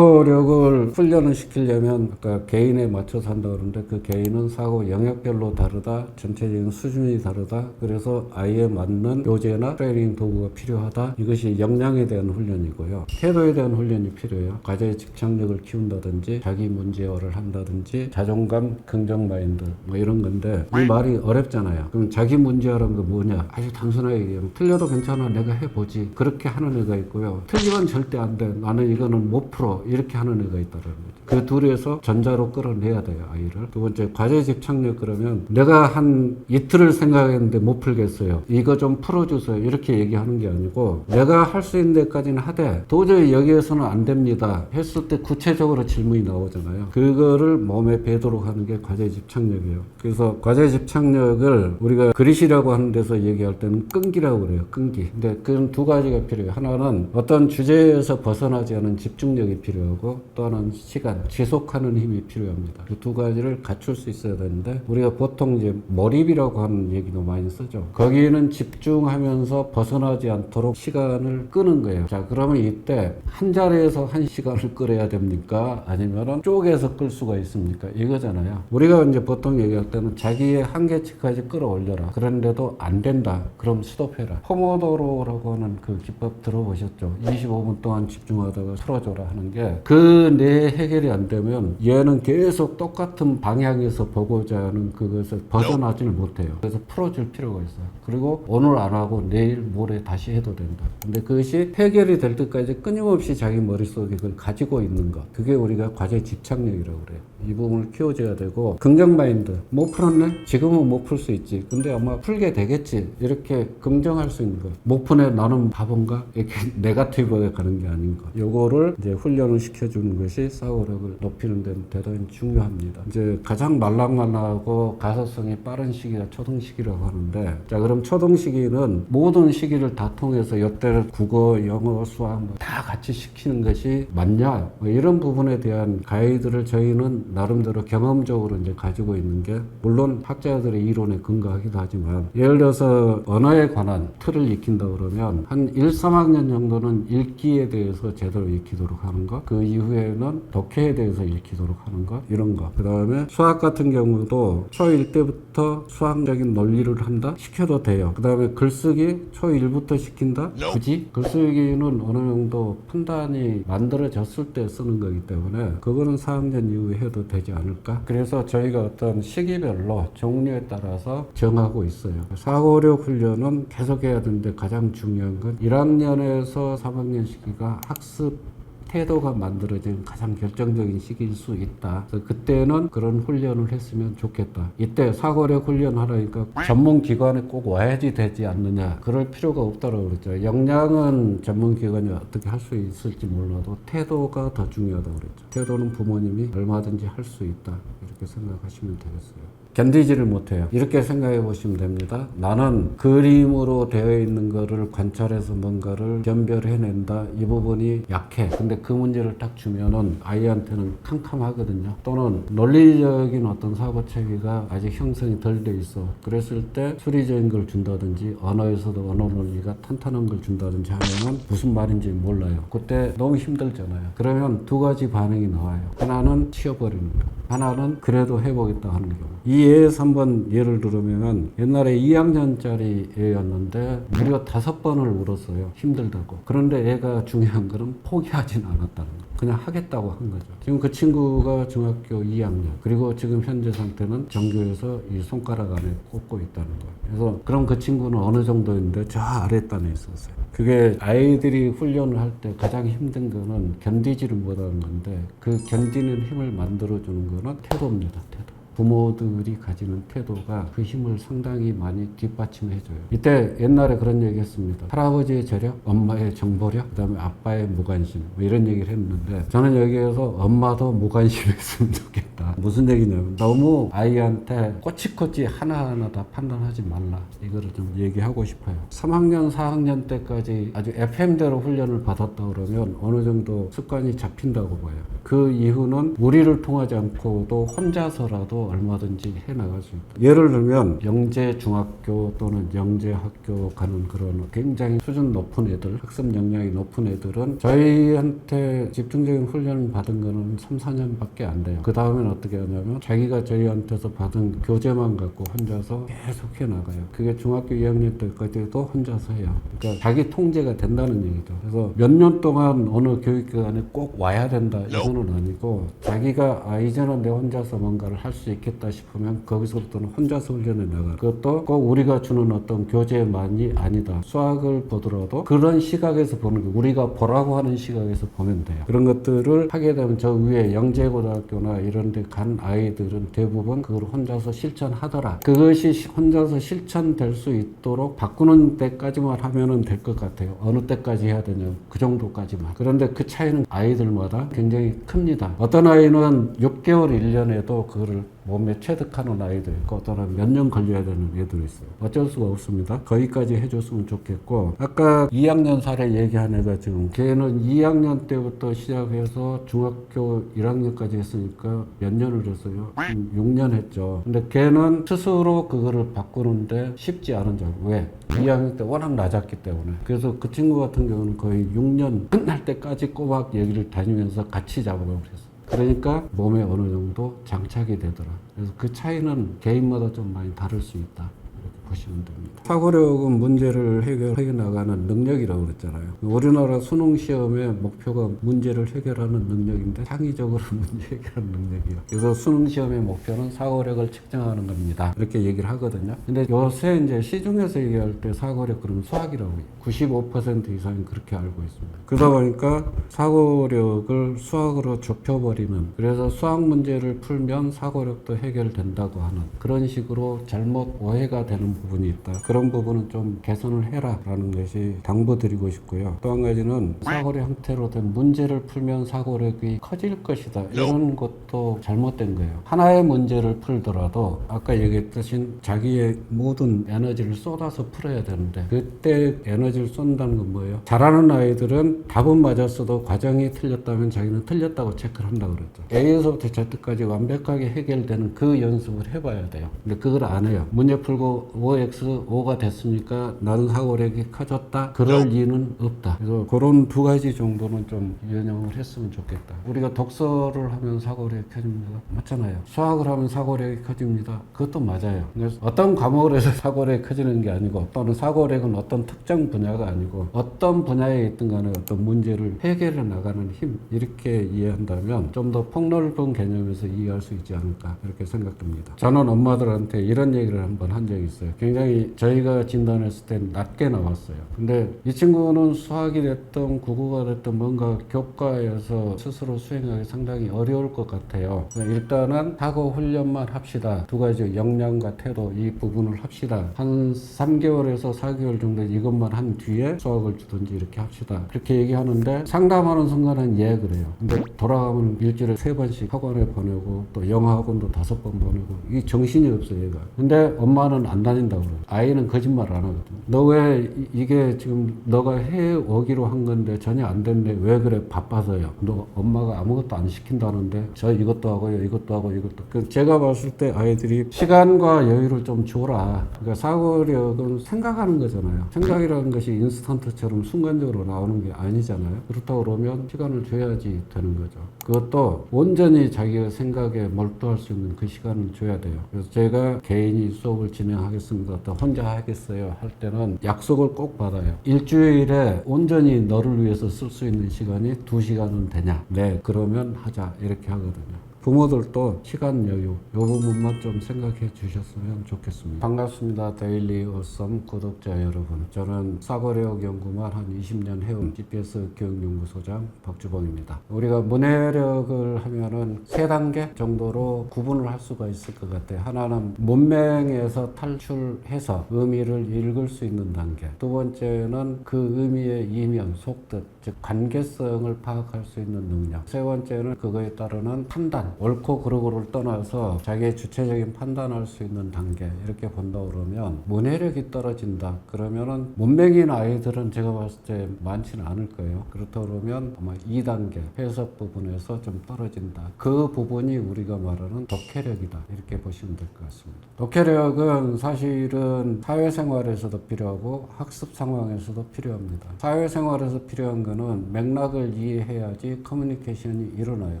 사고력을 훈련을 시키려면 아까 개인에 맞춰서 한다 그러는데 그 개인은 사고 영역별로 다르다, 전체적인 수준이 다르다. 그래서 아이에 맞는 교재나 트레이닝 도구가 필요하다. 이것이 역량에 대한 훈련이고요. 태도에 대한 훈련이 필요해요. 과제의 집착력을 키운다든지 자기 문제화를 한다든지 자존감, 긍정 마인드 뭐 이런 건데 이 말이 어렵잖아요. 그럼 자기 문제화라는 게 뭐냐? 아주 단순하게 얘기하면 틀려도 괜찮아, 내가 해보지. 그렇게 하는 애가 있고요. 틀리면 절대 안 돼. 나는 이거는 못 풀어. 이렇게 하는 애가 있다는 거죠. 그 둘에서 전자로 끌어내야 돼요, 아이를. 두 번째, 과제 집착력. 그러면 내가 한 이틀을 생각했는데 못 풀겠어요. 이거 좀 풀어주세요. 이렇게 얘기하는 게 아니고 내가 할 수 있는 데까지는 하되 도저히 여기에서는 안 됩니다 했을 때 구체적으로 질문이 나오잖아요. 그거를 몸에 배도록 하는 게 과제 집착력이에요. 그래서 과제 집착력을 우리가 그릿이라고 하는 데서 얘기할 때는 끈기라고 그래요. 끈기. 근데 그런 두 가지가 필요해요. 하나는 어떤 주제에서 벗어나지 않은 집중력이 필요하고 또 하나는 시간, 지속하는 힘이 필요합니다. 그 두 가지를 갖출 수 있어야 되는데 우리가 보통 이제 몰입이라고 하는 얘기도 많이 쓰죠. 거기는 집중하면서 벗어나지 않도록 시간을 끄는 거예요. 자, 그러면 이때 한 자리에서 한 시간을 끌어야 됩니까? 아니면은 쪼개서 끌 수가 있습니까? 이거잖아요. 우리가 이제 보통 얘기할 때는 자기의 한계치까지 끌어올려라. 그런데도 안 된다. 그럼 스톱해라. 포모도로라고 하는 그 기법 들어보셨죠? 25분 동안 집중하다가 풀어줘라 하는 게 그 내 해결이 안 되면 얘는 계속 똑같은 방향에서 보고자 하는 그것을 벗어나지를 못해요. 그래서 풀어줄 필요가 있어요. 그리고 오늘 안 하고 내일 모레 다시 해도 된다. 근데 그것이 해결이 될 때까지 끊임없이 자기 머릿속에 그걸 가지고 있는 것. 그게 우리가 과제 집착력이라고 그래요. 이 부분을 키워줘야 되고 긍정 마인드. 못 풀었네? 지금은 못 풀 수 있지. 근데 아마 풀게 되겠지. 이렇게 긍정할 수 있는 거. 못 푸네? 나는 바본가? 이렇게 네거티브에 가는 게 아닌 거. 요거를 이제 훈련을 시켜주는 것이 사고력을 높이는 데는 대단히 중요합니다. 이제 가장 말랑말랑하고 가소성이 빠른 시기가 초등시기라고 하는데 자, 그럼 초등시기는 모든 시기를 다 통해서 이때를 국어, 영어, 수학 뭐 다 같이 시키는 것이 맞냐? 뭐 이런 부분에 대한 가이드를 저희는 나름대로 경험적으로 이제 가지고 있는 게 물론 학자들의 이론에 근거하기도 하지만 예를 들어서 언어에 관한 틀을 익힌다 그러면 한 1, 3학년 정도는 읽기에 대해서 제대로 익히도록 하는 것, 그 이후에는 독해에 대해서 익히도록 하는 것, 이런 것. 그 다음에 수학 같은 경우도 초1 때부터 수학적인 논리를 한다? 시켜도 돼요. 그 다음에 글쓰기 초1부터 시킨다? 굳이? 글쓰기는 어느 정도 판단이 만들어졌을 때 쓰는 거기 때문에 그거는 4학년 이후에 해도 되지 않을까? 그래서 저희가 어떤 시기별로 종류에 따라서 정하고 있어요. 사고력 훈련은 계속해야 되는데 가장 중요한 건 1학년에서 3학년 시기가 학습 태도가 만들어진 가장 결정적인 시기일 수 있다. 그래서 그때는 그런 훈련을 했으면 좋겠다. 이때 사고력 훈련하라니까 전문 기관에 꼭 와야지 되지 않느냐. 그럴 필요가 없다고 그랬죠. 역량은 전문 기관이 어떻게 할 수 있을지 몰라도 태도가 더 중요하다고 그랬죠. 태도는 부모님이 얼마든지 할 수 있다. 이렇게 생각하시면 되겠어요. 견디지를 못해요. 이렇게 생각해 보시면 됩니다. 나는 그림으로 되어 있는 거를 관찰해서 뭔가를 변별해낸다. 이 부분이 약해. 근데 그 문제를 딱 주면은 아이한테는 캄캄하거든요. 또는 논리적인 어떤 사고체계가 아직 형성이 덜 돼 있어. 그랬을 때 수리적인 걸 준다든지 언어에서도 언어 논리가 탄탄한 걸 준다든지 하면은 무슨 말인지 몰라요. 그때 너무 힘들잖아요. 그러면 두 가지 반응이 나와요. 하나는 치워버리는 거, 하나는 그래도 해보겠다 하는 경우. 이 예에서 한번 예를 들으면 옛날에 2학년짜리 애였는데 무려 5번을 울었어요. 힘들다고. 그런데 애가 중요한 거는 포기하진 않았다는 거. 그냥 하겠다고 한 거죠. 지금 그 친구가 중학교 2학년, 그리고 지금 현재 상태는 전교에서 이 손가락 안에 꽂고 있다는 거예요. 그래서 그럼 그 친구는 어느 정도인데 저 아랫단에 있었어요. 그게 아이들이 훈련을 할 때 가장 힘든 거는 견디지를 못하는 건데, 그 견디는 힘을 만들어주는 거는 태도입니다. 태도. 부모들이 가지는 태도가 그 힘을 상당히 많이 뒷받침해줘요. 이때 옛날에 그런 얘기 했습니다. 할아버지의 저력, 엄마의 정보력, 그 다음에 아빠의 무관심, 뭐 이런 얘기를 했는데, 저는 여기에서 엄마도 무관심했으면 좋겠다. 무슨 얘기냐면 너무 아이한테 꼬치꼬치 하나하나 다 판단하지 말라. 이거를 좀 얘기하고 싶어요. 3학년, 4학년 때까지 아주 FM대로 훈련을 받았다 그러면 어느 정도 습관이 잡힌다고 봐요. 그 이후는 무리를 통하지 않고도 혼자서라도 얼마든지 해나갈 수 있다. 예를 들면 영재 중학교 또는 영재 학교 가는 그런 굉장히 수준 높은 애들, 학습 역량이 높은 애들은 저희한테 집중적인 훈련을 받은 거는 3, 4년밖에 안 돼요. 그 다음엔 어떻게 하냐면 자기가 저희한테서 받은 교재만 갖고 혼자서 계속 해나가요. 그게 중학교 2학년 때까지도 혼자서 해요. 그러니까 자기 통제가 된다는 얘기죠. 그래서 몇 년 동안 어느 교육기관에 꼭 와야 된다 이거는 아니고, 자기가 이제는 내 혼자서 뭔가를 할 수 있겠다 싶으면 거기서부터는 혼자서 훈련에 나가. 그것도 꼭 우리가 주는 어떤 교재만이 아니다. 수학을 보더라도 그런 시각에서 보는 거, 우리가 보라고 하는 시각에서 보면 돼요. 그런 것들을 하게 되면 저 위에 영재고등학교나 이런 데 간 아이들은 대부분 그걸 혼자서 실천하더라. 그것이 혼자서 실천될 수 있도록 바꾸는 때까지만 하면은 될 것 같아요. 어느 때까지 해야 되냐, 그 정도까지만. 그런데 그 차이는 아이들마다 굉장히 큽니다. 어떤 아이는 6개월, 1년에도 그거를 몸에 체득하는 아이도 있고, 또는 몇 년 걸려야 되는 애도 있어요. 어쩔 수가 없습니다. 거기까지 해줬으면 좋겠고, 아까 2학년 사례 얘기한 애가 지금 걔는 2학년 때부터 시작해서 중학교 1학년까지 했으니까 몇 년을 했어요? 6년 했죠. 근데 걔는 스스로 그거를 바꾸는데 쉽지 않은 점. 왜? 2학년 때 워낙 낮았기 때문에. 그래서 그 친구 같은 경우는 거의 6년 끝날 때까지 꼬박 얘기를 다니면서 같이 작업을 했어요. 그러니까 몸에 어느 정도 장착이 되더라. 그래서 그 차이는 개인마다 좀 많이 다를 수 있다. 이렇게 보시면 됩니다. 사고력은 문제를 해결해 나가는 능력이라고 그랬잖아요. 우리나라 수능 시험의 목표가 문제를 해결하는 능력인데 창의적으로 문제 해결하는 능력이에요. 그래서 수능 시험의 목표는 사고력을 측정하는 겁니다. 이렇게 얘기를 하거든요. 근데 요새 이제 시중에서 얘기할 때 사고력 그러면 수학이라고 해요. 95% 이상이 그렇게 알고 있습니다. 그러다 보니까 사고력을 수학으로 좁혀버리는, 그래서 수학 문제를 풀면 사고력도 해결된다고 하는 그런 식으로 잘못 오해가 되는 부분이 있다. 그런 부분은 좀 개선을 해라 라는 것이 당부드리고 싶고요. 또 한 가지는 사고력 형태로 된 문제를 풀면 사고력이 커질 것이다. 이런 것도 잘못된 거예요. 하나의 문제를 풀더라도 아까 얘기했듯이 자기의 모든 에너지를 쏟아서 풀어야 되는데, 그때 에너지를 쏟는다는 건 뭐예요? 잘하는 아이들은 답은 맞았어도 과정이 틀렸다면 자기는 틀렸다고 체크를 한다고 그랬죠. A에서부터 Z까지 완벽하게 해결되는 그 연습을 해봐야 돼요. 근데 그걸 안 해요. 문제 풀고 5x 5가 됐으니까 나는 사고력이 커졌다. 그럴 리는 없다. 그래서 그런 두 가지 정도는 좀 유념을 했으면 좋겠다. 우리가 독서를 하면 사고력이 커집니다. 맞잖아요. 수학을 하면 사고력이 커집니다. 그것도 맞아요. 그래서 어떤 과목을 해서 사고력이 커지는 게 아니고, 또는 사고력은 어떤 특정 분야가 아니고 어떤 분야에 있든 간에 어떤 문제를 해결해 나가는 힘, 이렇게 이해한다면 좀 더 폭넓은 개념에서 이해할 수 있지 않을까 이렇게 생각됩니다. 저는 엄마들한테 이런 얘기를 한번 한 적이 있어요. 굉장히 저희가 진단했을 때 낮게 나왔어요. 근데 이 친구는 수학이 됐든 국어가 됐든 뭔가 교과에서 스스로 수행하기 상당히 어려울 것 같아요. 일단은 사고 훈련만 합시다. 두 가지 역량과 태도 이 부분을 합시다. 한 3개월에서 4개월 정도 이것만 한 뒤에 수학을 주든지 이렇게 합시다. 그렇게 얘기하는데 상담하는 순간은 예 그래요. 근데 돌아가면 일주일에 3번씩 학원에 보내고 또 영어 학원도 5번 보내고 이 정신이 없어요 얘가. 근데 엄마는 안 다닌다고 그래요. 아이는 거짓말 안 하거든. 너 왜 이게 지금 너가 해오기로 한 건데 전혀 안 됐네. 왜 그래? 바빠서요. 너 엄마가 아무것도 안 시킨다는데 저 이것도 하고요. 이것도 하고 이것도. 제가 봤을 때 아이들이 시간과 여유를 좀 줘라. 그러니까 사고력은 생각하는 거잖아요. 생각이라는 것이 인스턴트처럼 순간적으로 나오는 게 아니잖아요. 그렇다고 그러면 시간을 줘야지 되는 거죠. 그것도 온전히 자기가 생각에 몰두할 수 있는 그 시간을 줘야 돼요. 그래서 제가 개인이 수업을 진행하겠습니다. 또 혼자 하겠어요 할 때는 약속을 꼭 받아요. 일주일에 온전히 너를 위해서 쓸 수 있는 시간이 2시간은 되냐? 네, 그러면 하자. 이렇게 하거든요. 부모들도 시간 여유 이 부분만 좀 생각해 주셨으면 좋겠습니다. 반갑습니다. 데일리 어썸 구독자 여러분. 저는 사고력 연구만 한 20년 해온 GPS 교육연구소장 박주봉입니다. 우리가 문해력을 하면은 3단계 정도로 구분을 할 수가 있을 것 같아요. 하나는 문맹에서 탈출해서 의미를 읽을 수 있는 단계. 두 번째는 그 의미의 이면, 속뜻, 즉 관계성을 파악할 수 있는 능력. 세 번째는 그거에 따르는 판단. 옳고 그르고를 떠나서 자기의 주체적인 판단할 수 있는 단계 이렇게 본다 그러면 문해력이 떨어진다 그러면은 문맹인 아이들은 제가 봤을 때 많지는 않을 거예요. 그렇다 그러면 아마 2단계 해석 부분에서 좀 떨어진다. 그 부분이 우리가 말하는 독해력이다 이렇게 보시면 될 것 같습니다. 독해력은 사실은 사회생활에서도 필요하고 학습 상황에서도 필요합니다. 사회생활에서 필요한 거는 맥락을 이해해야지 커뮤니케이션이 일어나요.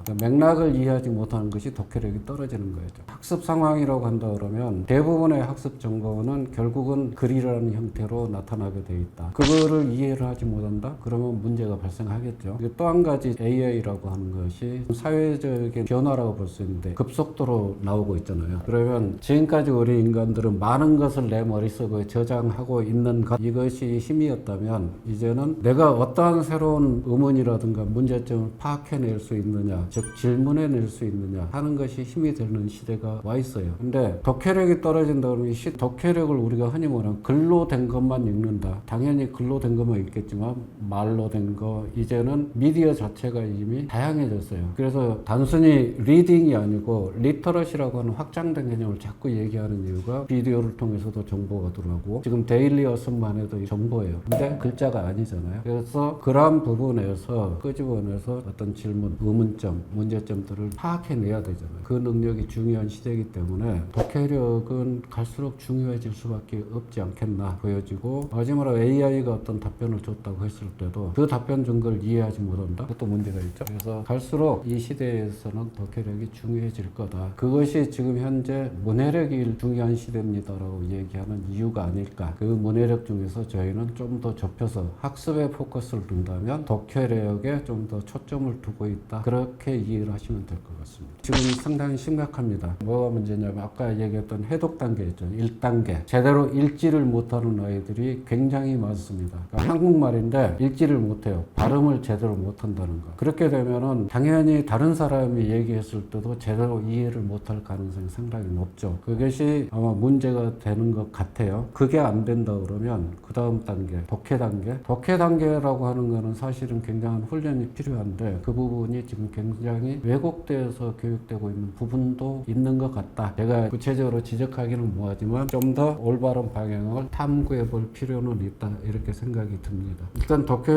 그러니까 맥락을 이해하지 못하는 것이 독해력이 떨어지는 거죠. 학습 상황이라고 한다 그러면 대부분의 학습 정보는 결국은 글이라는 형태로 나타나게 돼 있다. 그거를 이해를 하지 못한다? 그러면 문제가 발생하겠죠. 또 한 가지 AI라고 하는 것이 사회적인 변화라고 볼 수 있는데 급속도로 나오고 있잖아요. 그러면 지금까지 우리 인간들은 많은 것을 내 머릿속에 저장하고 있는 것 이것이 힘이었다면 이제는 내가 어떠한 새로운 의문이라든가 문제점을 파악해낼 수 있느냐 즉 질문해낼 수 있느냐 하는 것이 힘이 되는 시대가 와 있어요. 근데 독해력이 떨어진다 그러면 독해력을 우리가 흔히 말하는 글로 된 것만 읽는다. 당연히 글로 된 것만 읽겠지만 말로 된 거 이제는 미디어 자체가 이미 다양해졌어요. 그래서 단순히 리딩이 아니고 리터러시라고 하는 확장된 개념을 자꾸 얘기하는 이유가 비디오를 통해서도 정보가 들어오고 지금 데일리 어썸만 해도 정보예요. 근데 글자가 아니잖아요. 그래서 그러한 부분에서 끄집어내서 어떤 질문, 의문점, 문제점들을 파악해내야 되잖아요. 그 능력이 중요한 시대이기 때문에 독해력은 갈수록 중요해질 수밖에 없지 않겠나 보여지고 마지막으로 AI가 어떤 답변을 줬다고 했을 때도 그 답변 준 걸 이해하지 못한다? 그것도 문제가 있죠. 그래서 갈수록 이 시대에서는 독해력이 중요해질 거다. 그것이 지금 현재 문해력이 중요한 시대입니다라고 얘기하는 이유가 아닐까. 그 문해력 중에서 저희는 좀 더 좁혀서 학습에 포커스를 둔다면 독해력에 좀 더 초점을 두고 있다. 그렇게 이해를 하시면 될 것 같습니다. 지금 상당히 심각합니다. 뭐가 문제냐면 아까 얘기했던 해독 단계 있죠. 1단계. 제대로 읽지를 못하는 아이들이 굉장히 많습니다. 그러니까 한국말인데 읽지를 못해요. 발음을 제대로 못한다는 거. 그렇게 되면은 당연히 다른 사람이 얘기했을 때도 제대로 이해를 못할 가능성이 상당히 높죠. 그것이 아마 문제가 되는 것 같아요. 그게 안 된다 그러면 그 다음 단계, 독해 단계. 독해 단계라고 하는 거는 사실은 굉장한 훈련이 필요한데 그 부분이 지금 굉장히 왜곡돼서 교육되고 있는 부분도 있는 것 같다. 제가 구체적으로 지적하기는 뭐하지만 좀 더 올바른 방향을 탐구해 볼 필요는 있다. 이렇게 생각이 듭니다. 일단 독해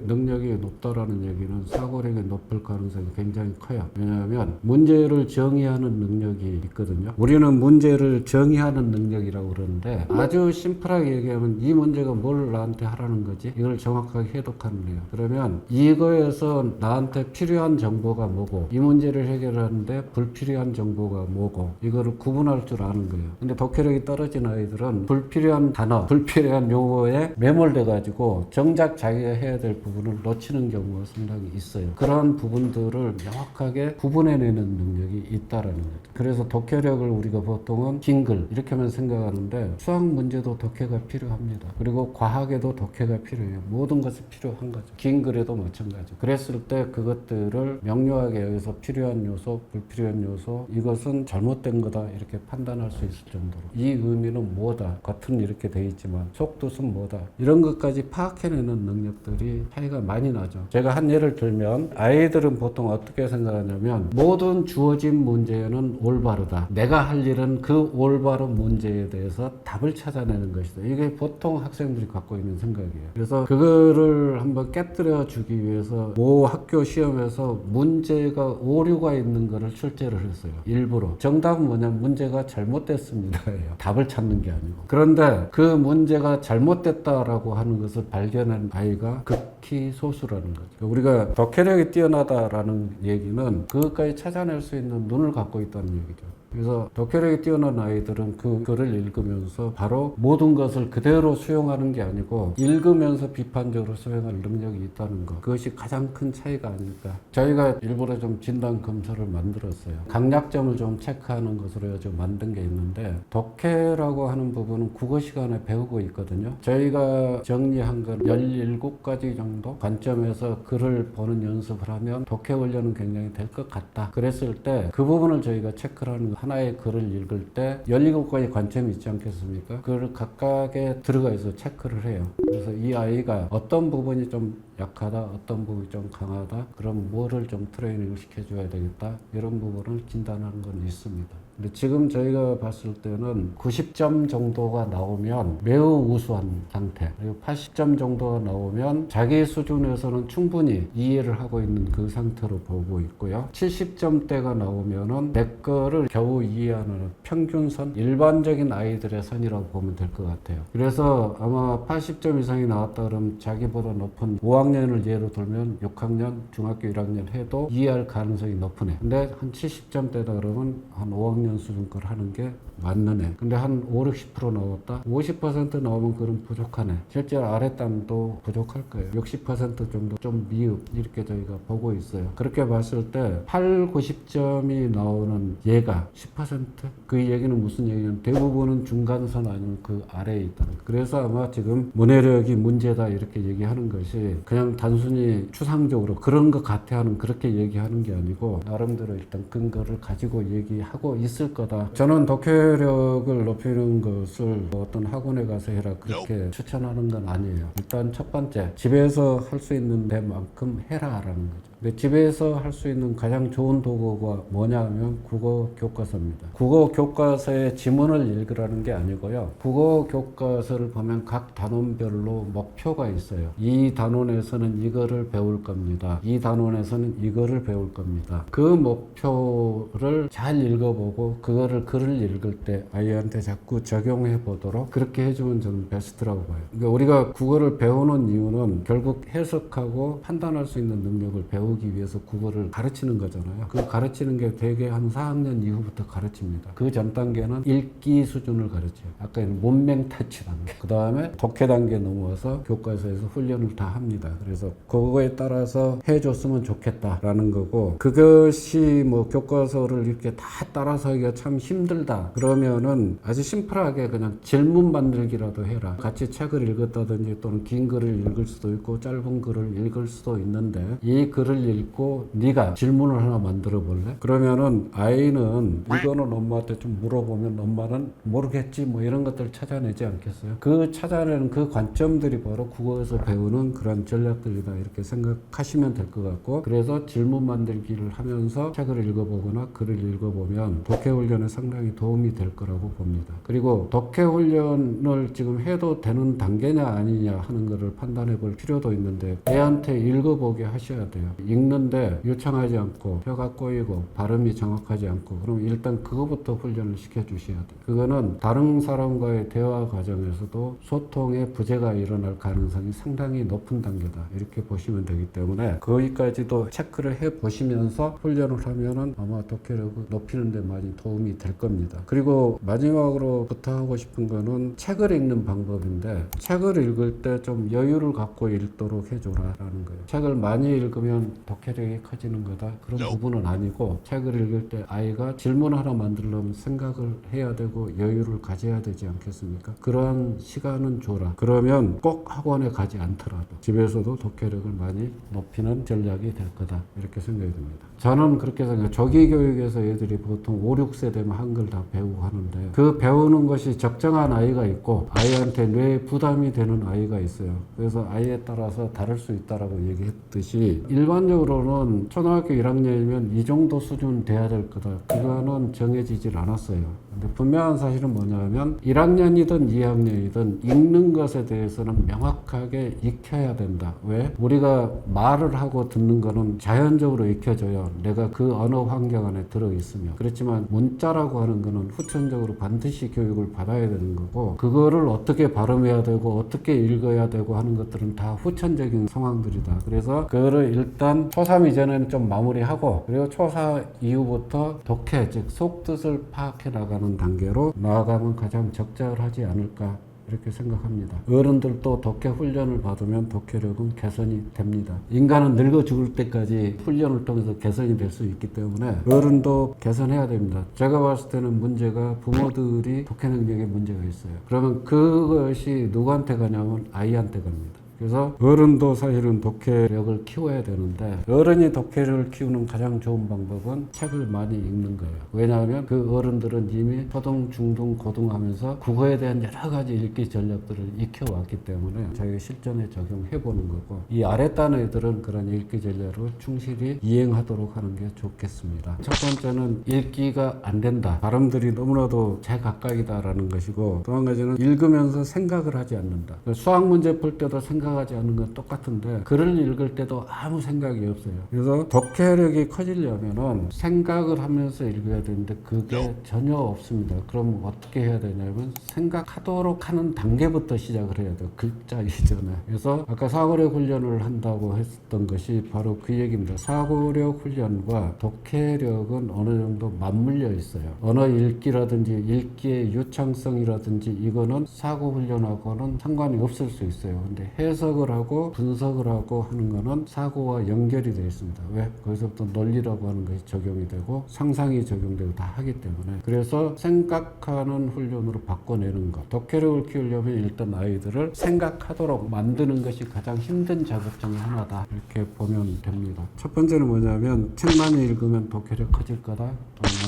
능력이 높다라는 얘기는 사고력이 높을 가능성이 굉장히 커요. 왜냐하면 문제를 정의하는 능력이 있거든요. 우리는 문제를 정의하는 능력이라고 그러는데 아주 심플하게 얘기하면 이 문제가 뭘 나한테 하라는 거지? 이걸 정확하게 해독하는 거예요. 그러면 이거에서 나한테 필요한 정보가 뭐고 이 문제를 해결하는데 불필요한 정보가 뭐고 이거를 구분할 줄 아는 거예요. 근데 독해력이 떨어진 아이들은 불필요한 단어, 불필요한 용어에 매몰돼 가지고 정작 자기가 해야 될 부분을 놓치는 경우가 상당히 있어요. 그런 부분들을 명확하게 구분해내는 능력이 있다라는 거죠. 그래서 독해력을 우리가 보통은 긴 글 이렇게만 생각하는데 수학 문제도 독해가 필요합니다. 그리고 과학에도 독해가 필요해요. 모든 것이 필요한 거죠. 긴 글에도 마찬가지. 그랬을 때 그것들을 명료하게 여기서 필요한 요소, 불필요한 요소, 이것은 잘못된 거다 이렇게 판단할 수 있을 정도로 이 의미는 뭐다. 겉은 이렇게 돼 있지만 속뜻은 뭐다. 이런 것까지 파악해내는 능력들이 차이가 많이 나죠. 제가 한 예를 들면 아이들은 보통 어떻게 생각하냐면 모든 주어진 문제는 올바르다. 내가 할 일은 그 올바른 문제에 대해서 답을 찾아내는 것이다. 이게 보통 학생들이 갖고 있는 생각이에요. 그래서 그거를 한번 깨뜨려 주기 위해서 모 학교 시험에서 문제가 오류가 있는 거를 출제를 했어요. 일부러. 정답은 뭐냐면 문제가 잘못됐습니다. 답을 찾는 게 아니고. 그런데 그 문제가 잘못됐다라고 하는 것을 발견한 아이가 극히 소수라는 거죠. 우리가 독해력이 뛰어나다라는 얘기는 그것까지 찾아낼 수 있는 눈을 갖고 있다는 얘기죠. 그래서 독해력이 뛰어난 아이들은 그 글을 읽으면서 바로 모든 것을 그대로 수용하는 게 아니고 읽으면서 비판적으로 수용할 능력이 있다는 것. 그것이 가장 큰 차이가 아닐까. 저희가 일부러 좀 진단 검사를 만들었어요. 강약점을 좀 체크하는 것으로 좀 만든 게 있는데 독해라고 하는 부분은 국어 시간에 배우고 있거든요. 저희가 정리한 건 17가지 정도 관점에서 글을 보는 연습을 하면 독해 훈련은 굉장히 될 것 같다. 그랬을 때 그 부분을 저희가 체크를 하는 거. 하나의 글을 읽을 때 17가지 관점이 있지 않겠습니까? 그걸 각각에 들어가 있어 체크를 해요. 그래서 이 아이가 어떤 부분이 좀 약하다, 어떤 부분이 좀 강하다, 그럼 뭐를 좀 트레이닝을 시켜줘야 되겠다, 이런 부분을 진단하는 건 있습니다. 근데 지금 저희가 봤을 때는 90점 정도가 나오면 매우 우수한 상태, 그리고 80점 정도가 나오면 자기 수준에서는 충분히 이해를 하고 있는 그 상태로 보고 있고요. 70점대가 나오면은 내 거를 겨우 이해하는 평균선, 일반적인 아이들의 선이라고 보면 될 것 같아요. 그래서 아마 80점 이상이 나왔다 그러면 자기보다 높은 5학년을 예로 들면 6학년, 중학교 1학년 해도 이해할 가능성이 높은 애. 근데 한 70점대다 그러면 한 5학년 수준 걸 하는 게 맞는 애. 근데 한 5, 60% 나왔다? 50% 나오면 그럼 부족하네. 실제 아랫단도 부족할 거예요. 60% 정도 좀 미흡 이렇게 저희가 보고 있어요. 그렇게 봤을 때 8, 90점이 나오는 얘가 10%? 그 얘기는 무슨 얘기냐면 대부분은 중간선 아니면 그 아래에 있다는 거예요. 그래서 아마 지금 문해력이 문제다 이렇게 얘기하는 것이 그냥 단순히 추상적으로 그런 것 같아 하는 그렇게 얘기하는 게 아니고 나름대로 일단 근거를 가지고 얘기하고 있을 거다. 저는 독해력을 높이는 것을 어떤 학원에 가서 해라 그렇게 추천하는 건 아니에요. 일단 첫 번째 집에서 할 수 있는 데만큼 해라라는 거죠. 근데 집에서 할 수 있는 가장 좋은 도구가 뭐냐 하면 국어 교과서입니다. 국어 교과서의 지문을 읽으라는 게 아니고요. 국어 교과서를 보면 각 단원별로 목표가 있어요. 이 단원에서는 이거를 배울 겁니다. 이 단원에서는 이거를 배울 겁니다. 그 목표를 잘 읽어보고 그거를 글을 읽을 때 아이한테 자꾸 적용해 보도록 그렇게 해주면 저는 베스트라고 봐요. 그러니까 우리가 국어를 배우는 이유는 결국 해석하고 판단할 수 있는 능력을 배우기 위해서 국어를 가르치는 거잖아요. 그 가르치는 게 대개 한 4학년 이후부터 가르칩니다. 그 전 단계는 읽기 수준을 가르쳐요. 아까 문맹 터치 단계. 그 다음에 독해 단계 넘어와서 교과서에서 훈련을 다 합니다. 그래서 그거에 따라서 해줬으면 좋겠다라는 거고, 그것이 뭐 교과서를 이렇게 다 따라서 하기가 참 힘들다 그러면은 아주 심플하게 그냥 질문 만들기라도 해라. 같이 책을 읽었다든지 또는 긴 글을 읽을 수도 있고 짧은 글을 읽을 수도 있는데 이 글을 읽고 네가 질문을 하나 만들어 볼래? 그러면은 아이는 이거는 엄마한테 좀 물어보면 엄마는 모르겠지 뭐 이런 것들을 찾아내지 않겠어요? 그 찾아내는 그 관점들이 바로 국어에서 배우는 그런 전략들이다 이렇게 생각하시면 될 것 같고, 그래서 질문 만들기를 하면서 책을 읽어보거나 글을 읽어보면 독해 훈련에 상당히 도움이 도움이 될 거라고 봅니다. 그리고 독해 훈련을 지금 해도 되는 단계냐 아니냐 하는 것을 판단해 볼 필요도 있는데 애한테 읽어보게 하셔야 돼요. 읽는데 유창하지 않고 혀가 꼬이고 발음이 정확하지 않고 그럼 일단 그거부터 훈련을 시켜주셔야 돼요. 그거는 다른 사람과의 대화 과정에서도 소통에 부재가 일어날 가능성이 상당히 높은 단계다 이렇게 보시면 되기 때문에 거기까지도 체크를 해 보시면서 훈련을 하면은 아마 독해력을 높이는 데 많이 도움이 될 겁니다. 그리고 마지막으로 부탁하고 싶은 거는 책을 읽는 방법인데 책을 읽을 때 좀 여유를 갖고 읽도록 해줘라 라는 거예요. 책을 많이 읽으면 독해력이 커지는 거다 그런 부분은 아니고 책을 읽을 때 아이가 질문 하나 만들려면 생각을 해야 되고 여유를 가져야 되지 않겠습니까? 그러한 시간은 줘라. 그러면 꼭 학원에 가지 않더라도 집에서도 독해력을 많이 높이는 전략이 될 거다 이렇게 생각이 듭니다. 저는 그렇게 생각해요. 조기 교육에서 애들이 보통 5, 6세 되면 한글 다 배우고 하는데 그 배우는 것이 적정한 아이가 있고 아이한테 뇌에 부담이 되는 아이가 있어요. 그래서 아이에 따라서 다를 수 있다라고 얘기했듯이 일반적으로는 초등학교 1학년이면 이 정도 수준 돼야 될 거다. 그거는 정해지질 않았어요. 근데 분명한 사실은 뭐냐면 1학년이든 2학년이든 읽는 것에 대해서는 명확하게 익혀야 된다. 왜? 우리가 말을 하고 듣는 거는 자연적으로 익혀져요. 내가 그 언어 환경 안에 들어있으면. 그렇지만 문자라고 하는 거는 후천적으로 반드시 교육을 받아야 되는 거고 그거를 어떻게 발음해야 되고 어떻게 읽어야 되고 하는 것들은 다 후천적인 상황들이다. 그래서 그거를 일단 초3 이전에는 좀 마무리하고 그리고 초4 이후부터 독해, 즉 속뜻을 파악해 나가는 단계로 나아가면 가장 적절하지 않을까 이렇게 생각합니다. 어른들도 독해 훈련을 받으면 독해력은 개선이 됩니다. 인간은 늙어 죽을 때까지 훈련을 통해서 개선이 될 수 있기 때문에 어른도 개선해야 됩니다. 제가 봤을 때는 문제가 부모들이 독해 능력에 문제가 있어요. 그러면 그것이 누구한테 가냐면 아이한테 갑니다. 그래서 어른도 사실은 독해력을 키워야 되는데 어른이 독해력을 키우는 가장 좋은 방법은 책을 많이 읽는 거예요. 왜냐하면 그 어른들은 이미 초등, 중등, 고등 하면서 국어에 대한 여러 가지 읽기 전략들을 익혀왔기 때문에 자기가 실전에 적용해보는 거고 이 아랫단 애들은 그런 읽기 전략을 충실히 이행하도록 하는 게 좋겠습니다. 첫 번째는 읽기가 안 된다. 발음들이 너무나도 제각각이다라는 것이고 또 한 가지는 읽으면서 생각을 하지 않는다. 수학 문제 풀 때도 생각하지 않는 건 똑같은데 글을 읽을 때도 아무 생각이 없어요. 그래서 독해력이 커지려면은 생각을 하면서 읽어야 되는데 그게 전혀 없습니다. 그럼 어떻게 해야 되냐면 생각하도록 하는 단계부터 시작을 해야 돼요. 글자 이전에. 그래서 아까 사고력 훈련을 한다고 했던 것이 바로 그 얘기입니다. 사고력 훈련과 독해력은 어느 정도 맞물려 있어요. 언어 읽기라든지 읽기의 유창성이라든지 이거는 사고 훈련하고는 상관이 없을 수 있어요. 근데 해석을 하고 분석을 하고 하는 거는 사고와 연결이 되어 있습니다. 왜? 거기서부터 논리라고 하는 것이 적용이 되고 상상이 적용되고 다 하기 때문에 그래서 생각하는 훈련으로 바꿔내는 것. 독해력을 키우려면 일단 아이들을 생각하도록 만드는 것이 가장 힘든 작업 중에 하나다. 이렇게 보면 됩니다. 첫 번째는 뭐냐면 책 많이 읽으면 독해력 커질 거다.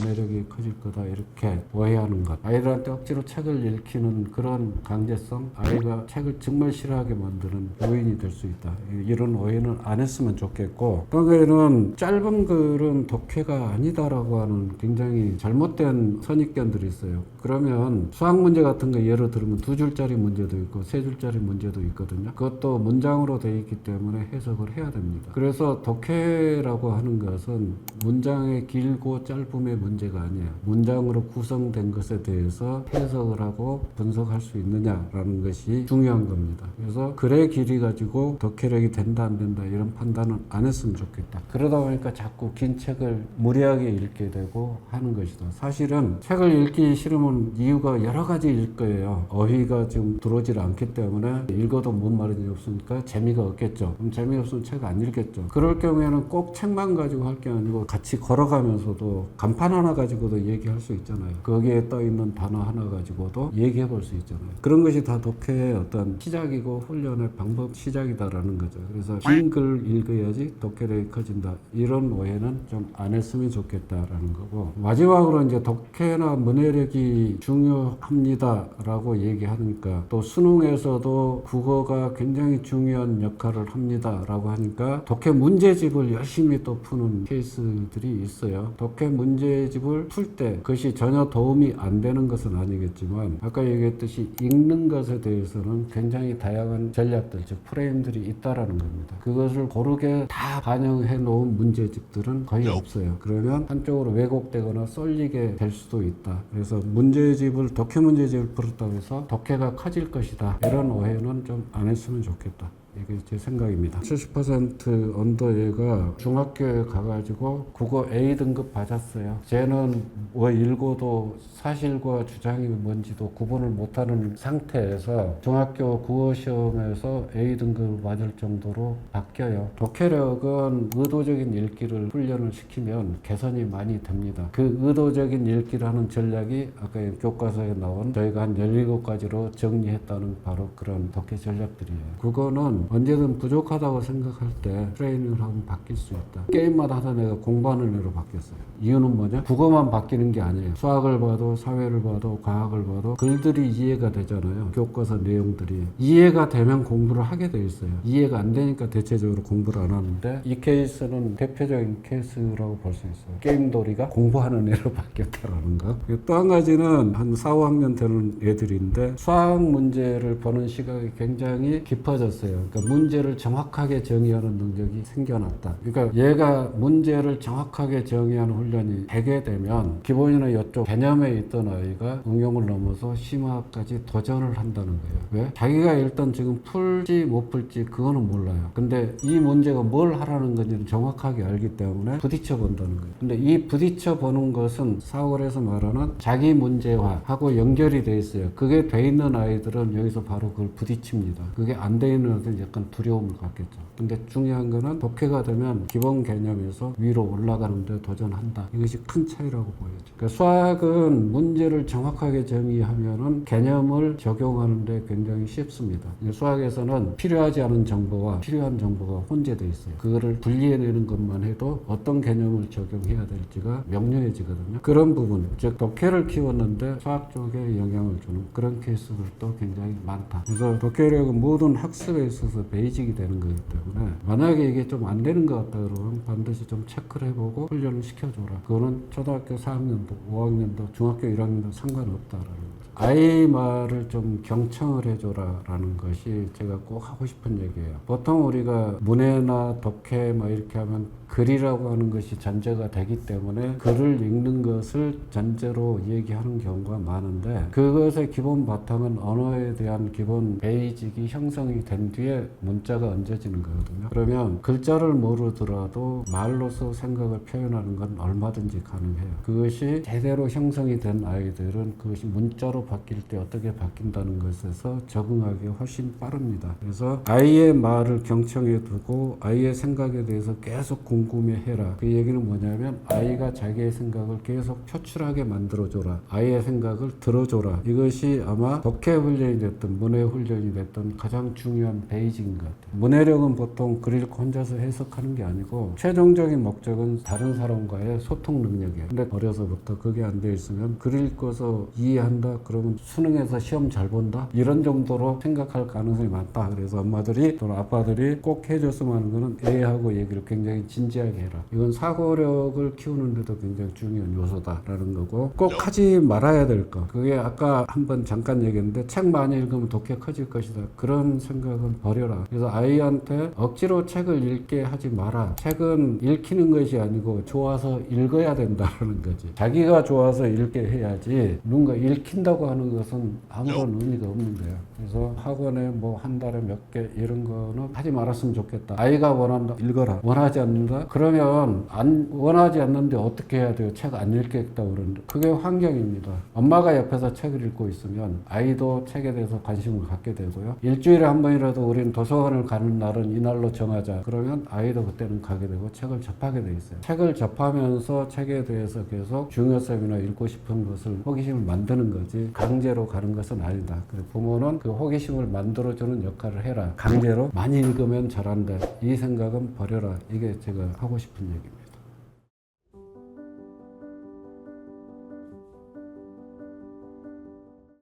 문해력이 커질 거다. 이렇게 오해하는 것. 아이들한테 억지로 책을 읽히는 그런 강제성 아이가 책을 정말 싫어하게 만드는 요인이 될 수 있다. 이런 오해는 안 했으면 좋겠고 또 하나는 짧은 글은 독해가 아니다라고 하는 굉장히 잘못된 선입견들이 있어요. 그러면 수학 문제 같은 거 예를 들면 2줄짜리 문제도 있고 3줄짜리 문제도 있거든요. 그것도 문장으로 되어 있기 때문에 해석을 해야 됩니다. 그래서 독해라고 하는 것은 문장의 길고 짧음의 문제가 아니에요. 문장으로 구성된 것에 대해서 해석을 하고 분석할 수 있느냐라는 것이 중요한 겁니다. 그래서 글의 길이 가지고 독해력이 된다 안 된다 이런 판단은 안 했으면 좋겠다. 그러다 보니까 자꾸 긴 책을 무리하게 읽게 되고 하는 것이다. 사실은 책을 읽기 싫으면 이유가 여러 가지일 거예요. 어휘가 지금 들어오질 않기 때문에 읽어도 뭔 말인지 없으니까 재미가 없겠죠. 그럼 재미없으면 책 안 읽겠죠. 그럴 경우에는 꼭 책만 가지고 할 게 아니고 같이 걸어가면서도 간판 하나 가지고도 얘기할 수 있잖아요. 거기에 떠 있는 단어 하나 가지고도 얘기해 볼 수 있잖아요. 그런 것이 다 독해의 어떤 시작이고 훈련의 방법 시작이다라는 거죠. 그래서 긴 글 읽어야지 독해력이 커진다. 이런 오해는 좀 안 했으면 좋겠다라는 거고, 마지막으로 이제 독해나 문해력이 중요합니다라고 얘기하니까 또 수능에서도 국어가 굉장히 중요한 역할을 합니다라고 하니까 독해 문제집을 열심히 또 푸는 케이스들이 있어요. 독해 문제집을 풀 때 그것이 전혀 도움이 안 되는 것은 아니겠지만 아까 얘기했듯이 읽는 것에 대해서는 굉장히 다양한 전략들, 즉 프레임들이 있다라는 겁니다. 그것을 고르게 다 반영해 놓은 문제집들은 거의 없어요. 그러면 한쪽으로 왜곡되거나 쏠리게 될 수도 있다. 그래서 독해 문제집을 풀었다고 해서 독해가 커질 것이다. 이런 오해는 좀 안 했으면 좋겠다. 이게 제 생각입니다. 70% 언더애가 중학교에 가가지고 국어 A등급 받았어요. 쟤는 뭐 읽어도 사실과 주장이 뭔지도 구분을 못하는 상태에서 중학교 국어 시험에서 A등급을 맞을 정도로 바뀌어요. 독해력은 의도적인 읽기를 훈련을 시키면 개선이 많이 됩니다. 그 의도적인 읽기를 하는 전략이 아까 교과서에 나온 저희가 한 17가지로 정리했다는 바로 그런 독해 전략들이에요. 국어는 언제든 부족하다고 생각할 때 트레이닝을 하면 바뀔 수 있다. 게임마다 하던 애가 공부하는 애로 바뀌었어요. 이유는 뭐냐? 국어만 바뀌는 게 아니에요. 수학을 봐도 사회를 봐도 과학을 봐도 글들이 이해가 되잖아요. 교과서 내용들이. 이해가 되면 공부를 하게 돼 있어요. 이해가 안 되니까 대체적으로 공부를 안 하는데 이 케이스는 대표적인 케이스라고 볼 수 있어요. 게임돌이가 공부하는 애로 바뀌었다라는 거. 또 한 가지는 한 4, 5학년 되는 애들인데 수학 문제를 보는 시각이 굉장히 깊어졌어요. 그러니까 문제를 정확하게 정의하는 능력이 생겨났다. 그러니까 얘가 문제를 정확하게 정의하는 훈련이 되게 되면 기본이나 이쪽 개념에 있던 아이가 응용을 넘어서 심화까지 도전을 한다는 거예요. 왜? 자기가 일단 지금 풀지 못 풀지 그거는 몰라요. 근데 이 문제가 뭘 하라는 건지를 정확하게 알기 때문에 부딪혀 본다는 거예요. 근데 이 부딪혀 보는 것은 사고에서 말하는 자기 문제화하고 연결이 돼 있어요. 그게 돼 있는 아이들은 여기서 바로 그걸 부딪힙니다. 그게 안 돼 있는 아이들은 약간 두려움을 갖겠죠. 근데 중요한 거는 독해가 되면 기본 개념에서 위로 올라가는데 도전한다. 이것이 큰 차이라고 보여져. 그러니까 수학은 문제를 정확하게 정의하면은 개념을 적용하는데 굉장히 쉽습니다. 수학에서는 필요하지 않은 정보와 필요한 정보가 혼재되어 있어요. 그거를 분리해내는 것만 해도 어떤 개념을 적용해야 될지가 명료해지거든요. 그런 부분, 즉 독해를 키웠는데 수학 쪽에 영향을 주는 그런 케이스들도 굉장히 많다. 그래서 독해력은 모든 학습에 있어서 베이직이 되는 거기 때문에 만약에 이게 좀 안 되는 것 같다 그러면 반드시 좀 체크를 해보고 훈련을 시켜줘라. 그거는 초등학교 4학년도, 5학년도, 중학교 1학년도 상관없다라는 거죠. 아이 말을 좀 경청을 해줘라 라는 것이 제가 꼭 하고 싶은 얘기예요. 보통 우리가 문해나 독해 뭐 이렇게 하면 글이라고 하는 것이 전제가 되기 때문에 글을 읽는 것을 전제로 얘기하는 경우가 많은데 그것의 기본 바탕은 언어에 대한 기본 베이직이 형성이 된 뒤에 문자가 얹어지는 거거든요. 그러면 글자를 모르더라도 말로서 생각을 표현하는 건 얼마든지 가능해요. 그것이 제대로 형성이 된 아이들은 그것이 문자로 바뀔 때 어떻게 바뀐다는 것에서 적응하기 훨씬 빠릅니다. 그래서 아이의 말을 경청해 두고 아이의 생각에 대해서 계속 궁금해해라. 그 얘기는 뭐냐면 아이가 자기의 생각을 계속 표출하게 만들어줘라. 아이의 생각을 들어줘라. 이것이 아마 독해 훈련이 됐든 문해 훈련이 됐든 가장 중요한 베이직인 것 같아요. 문해력은 보통 글 읽고 혼자서 해석하는 게 아니고 최종적인 목적은 다른 사람과의 소통 능력이에요. 근데 어려서부터 그게 안 돼 있으면 글 읽고서 이해한다? 그러면 수능에서 시험 잘 본다? 이런 정도로 생각할 가능성이 많다. 그래서 엄마들이 또는 아빠들이 꼭 해줬으면 하는 거는 애하고 얘기를 굉장히 진지하게 해라. 이건 사고력을 키우는데도 굉장히 중요한 요소다라는 거고 꼭 하지 말아야 될 거. 그게 아까 한번 잠깐 얘기했는데 책 많이 읽으면 독해 커질 것이다. 그런 생각은 버려라. 그래서 아이한테 억지로 책을 읽게 하지 마라. 책은 읽히는 것이 아니고 좋아서 읽어야 된다는 거지. 자기가 좋아서 읽게 해야지 누군가 읽힌다고 하는 것은 아무런 의미가 없는 거예요. 그래서 학원에 뭐 한 달에 몇 개 이런 거는 하지 말았으면 좋겠다. 아이가 원한다. 읽어라. 원하지 않는다? 그러면 원하지 않는데 어떻게 해야 돼요? 책 안 읽겠다고 그러는데 그게 환경입니다. 엄마가 옆에서 책을 읽고 있으면 아이도 책에 대해서 관심을 갖게 되고요. 일주일에 한 번이라도 우리는 도서관을 가는 날은 이날로 정하자. 그러면 아이도 그때는 가게 되고 책을 접하게 돼 있어요. 책을 접하면서 책에 대해서 계속 중요성이나 읽고 싶은 것을 호기심을 만드는 거지. 강제로 가는 것은 아니다. 그래서 부모는 그 호기심을 만들어주는 역할을 해라. 강제로 많이 읽으면 잘한다. 이 생각은 버려라. 이게 제가 하고 싶은 얘기입니다.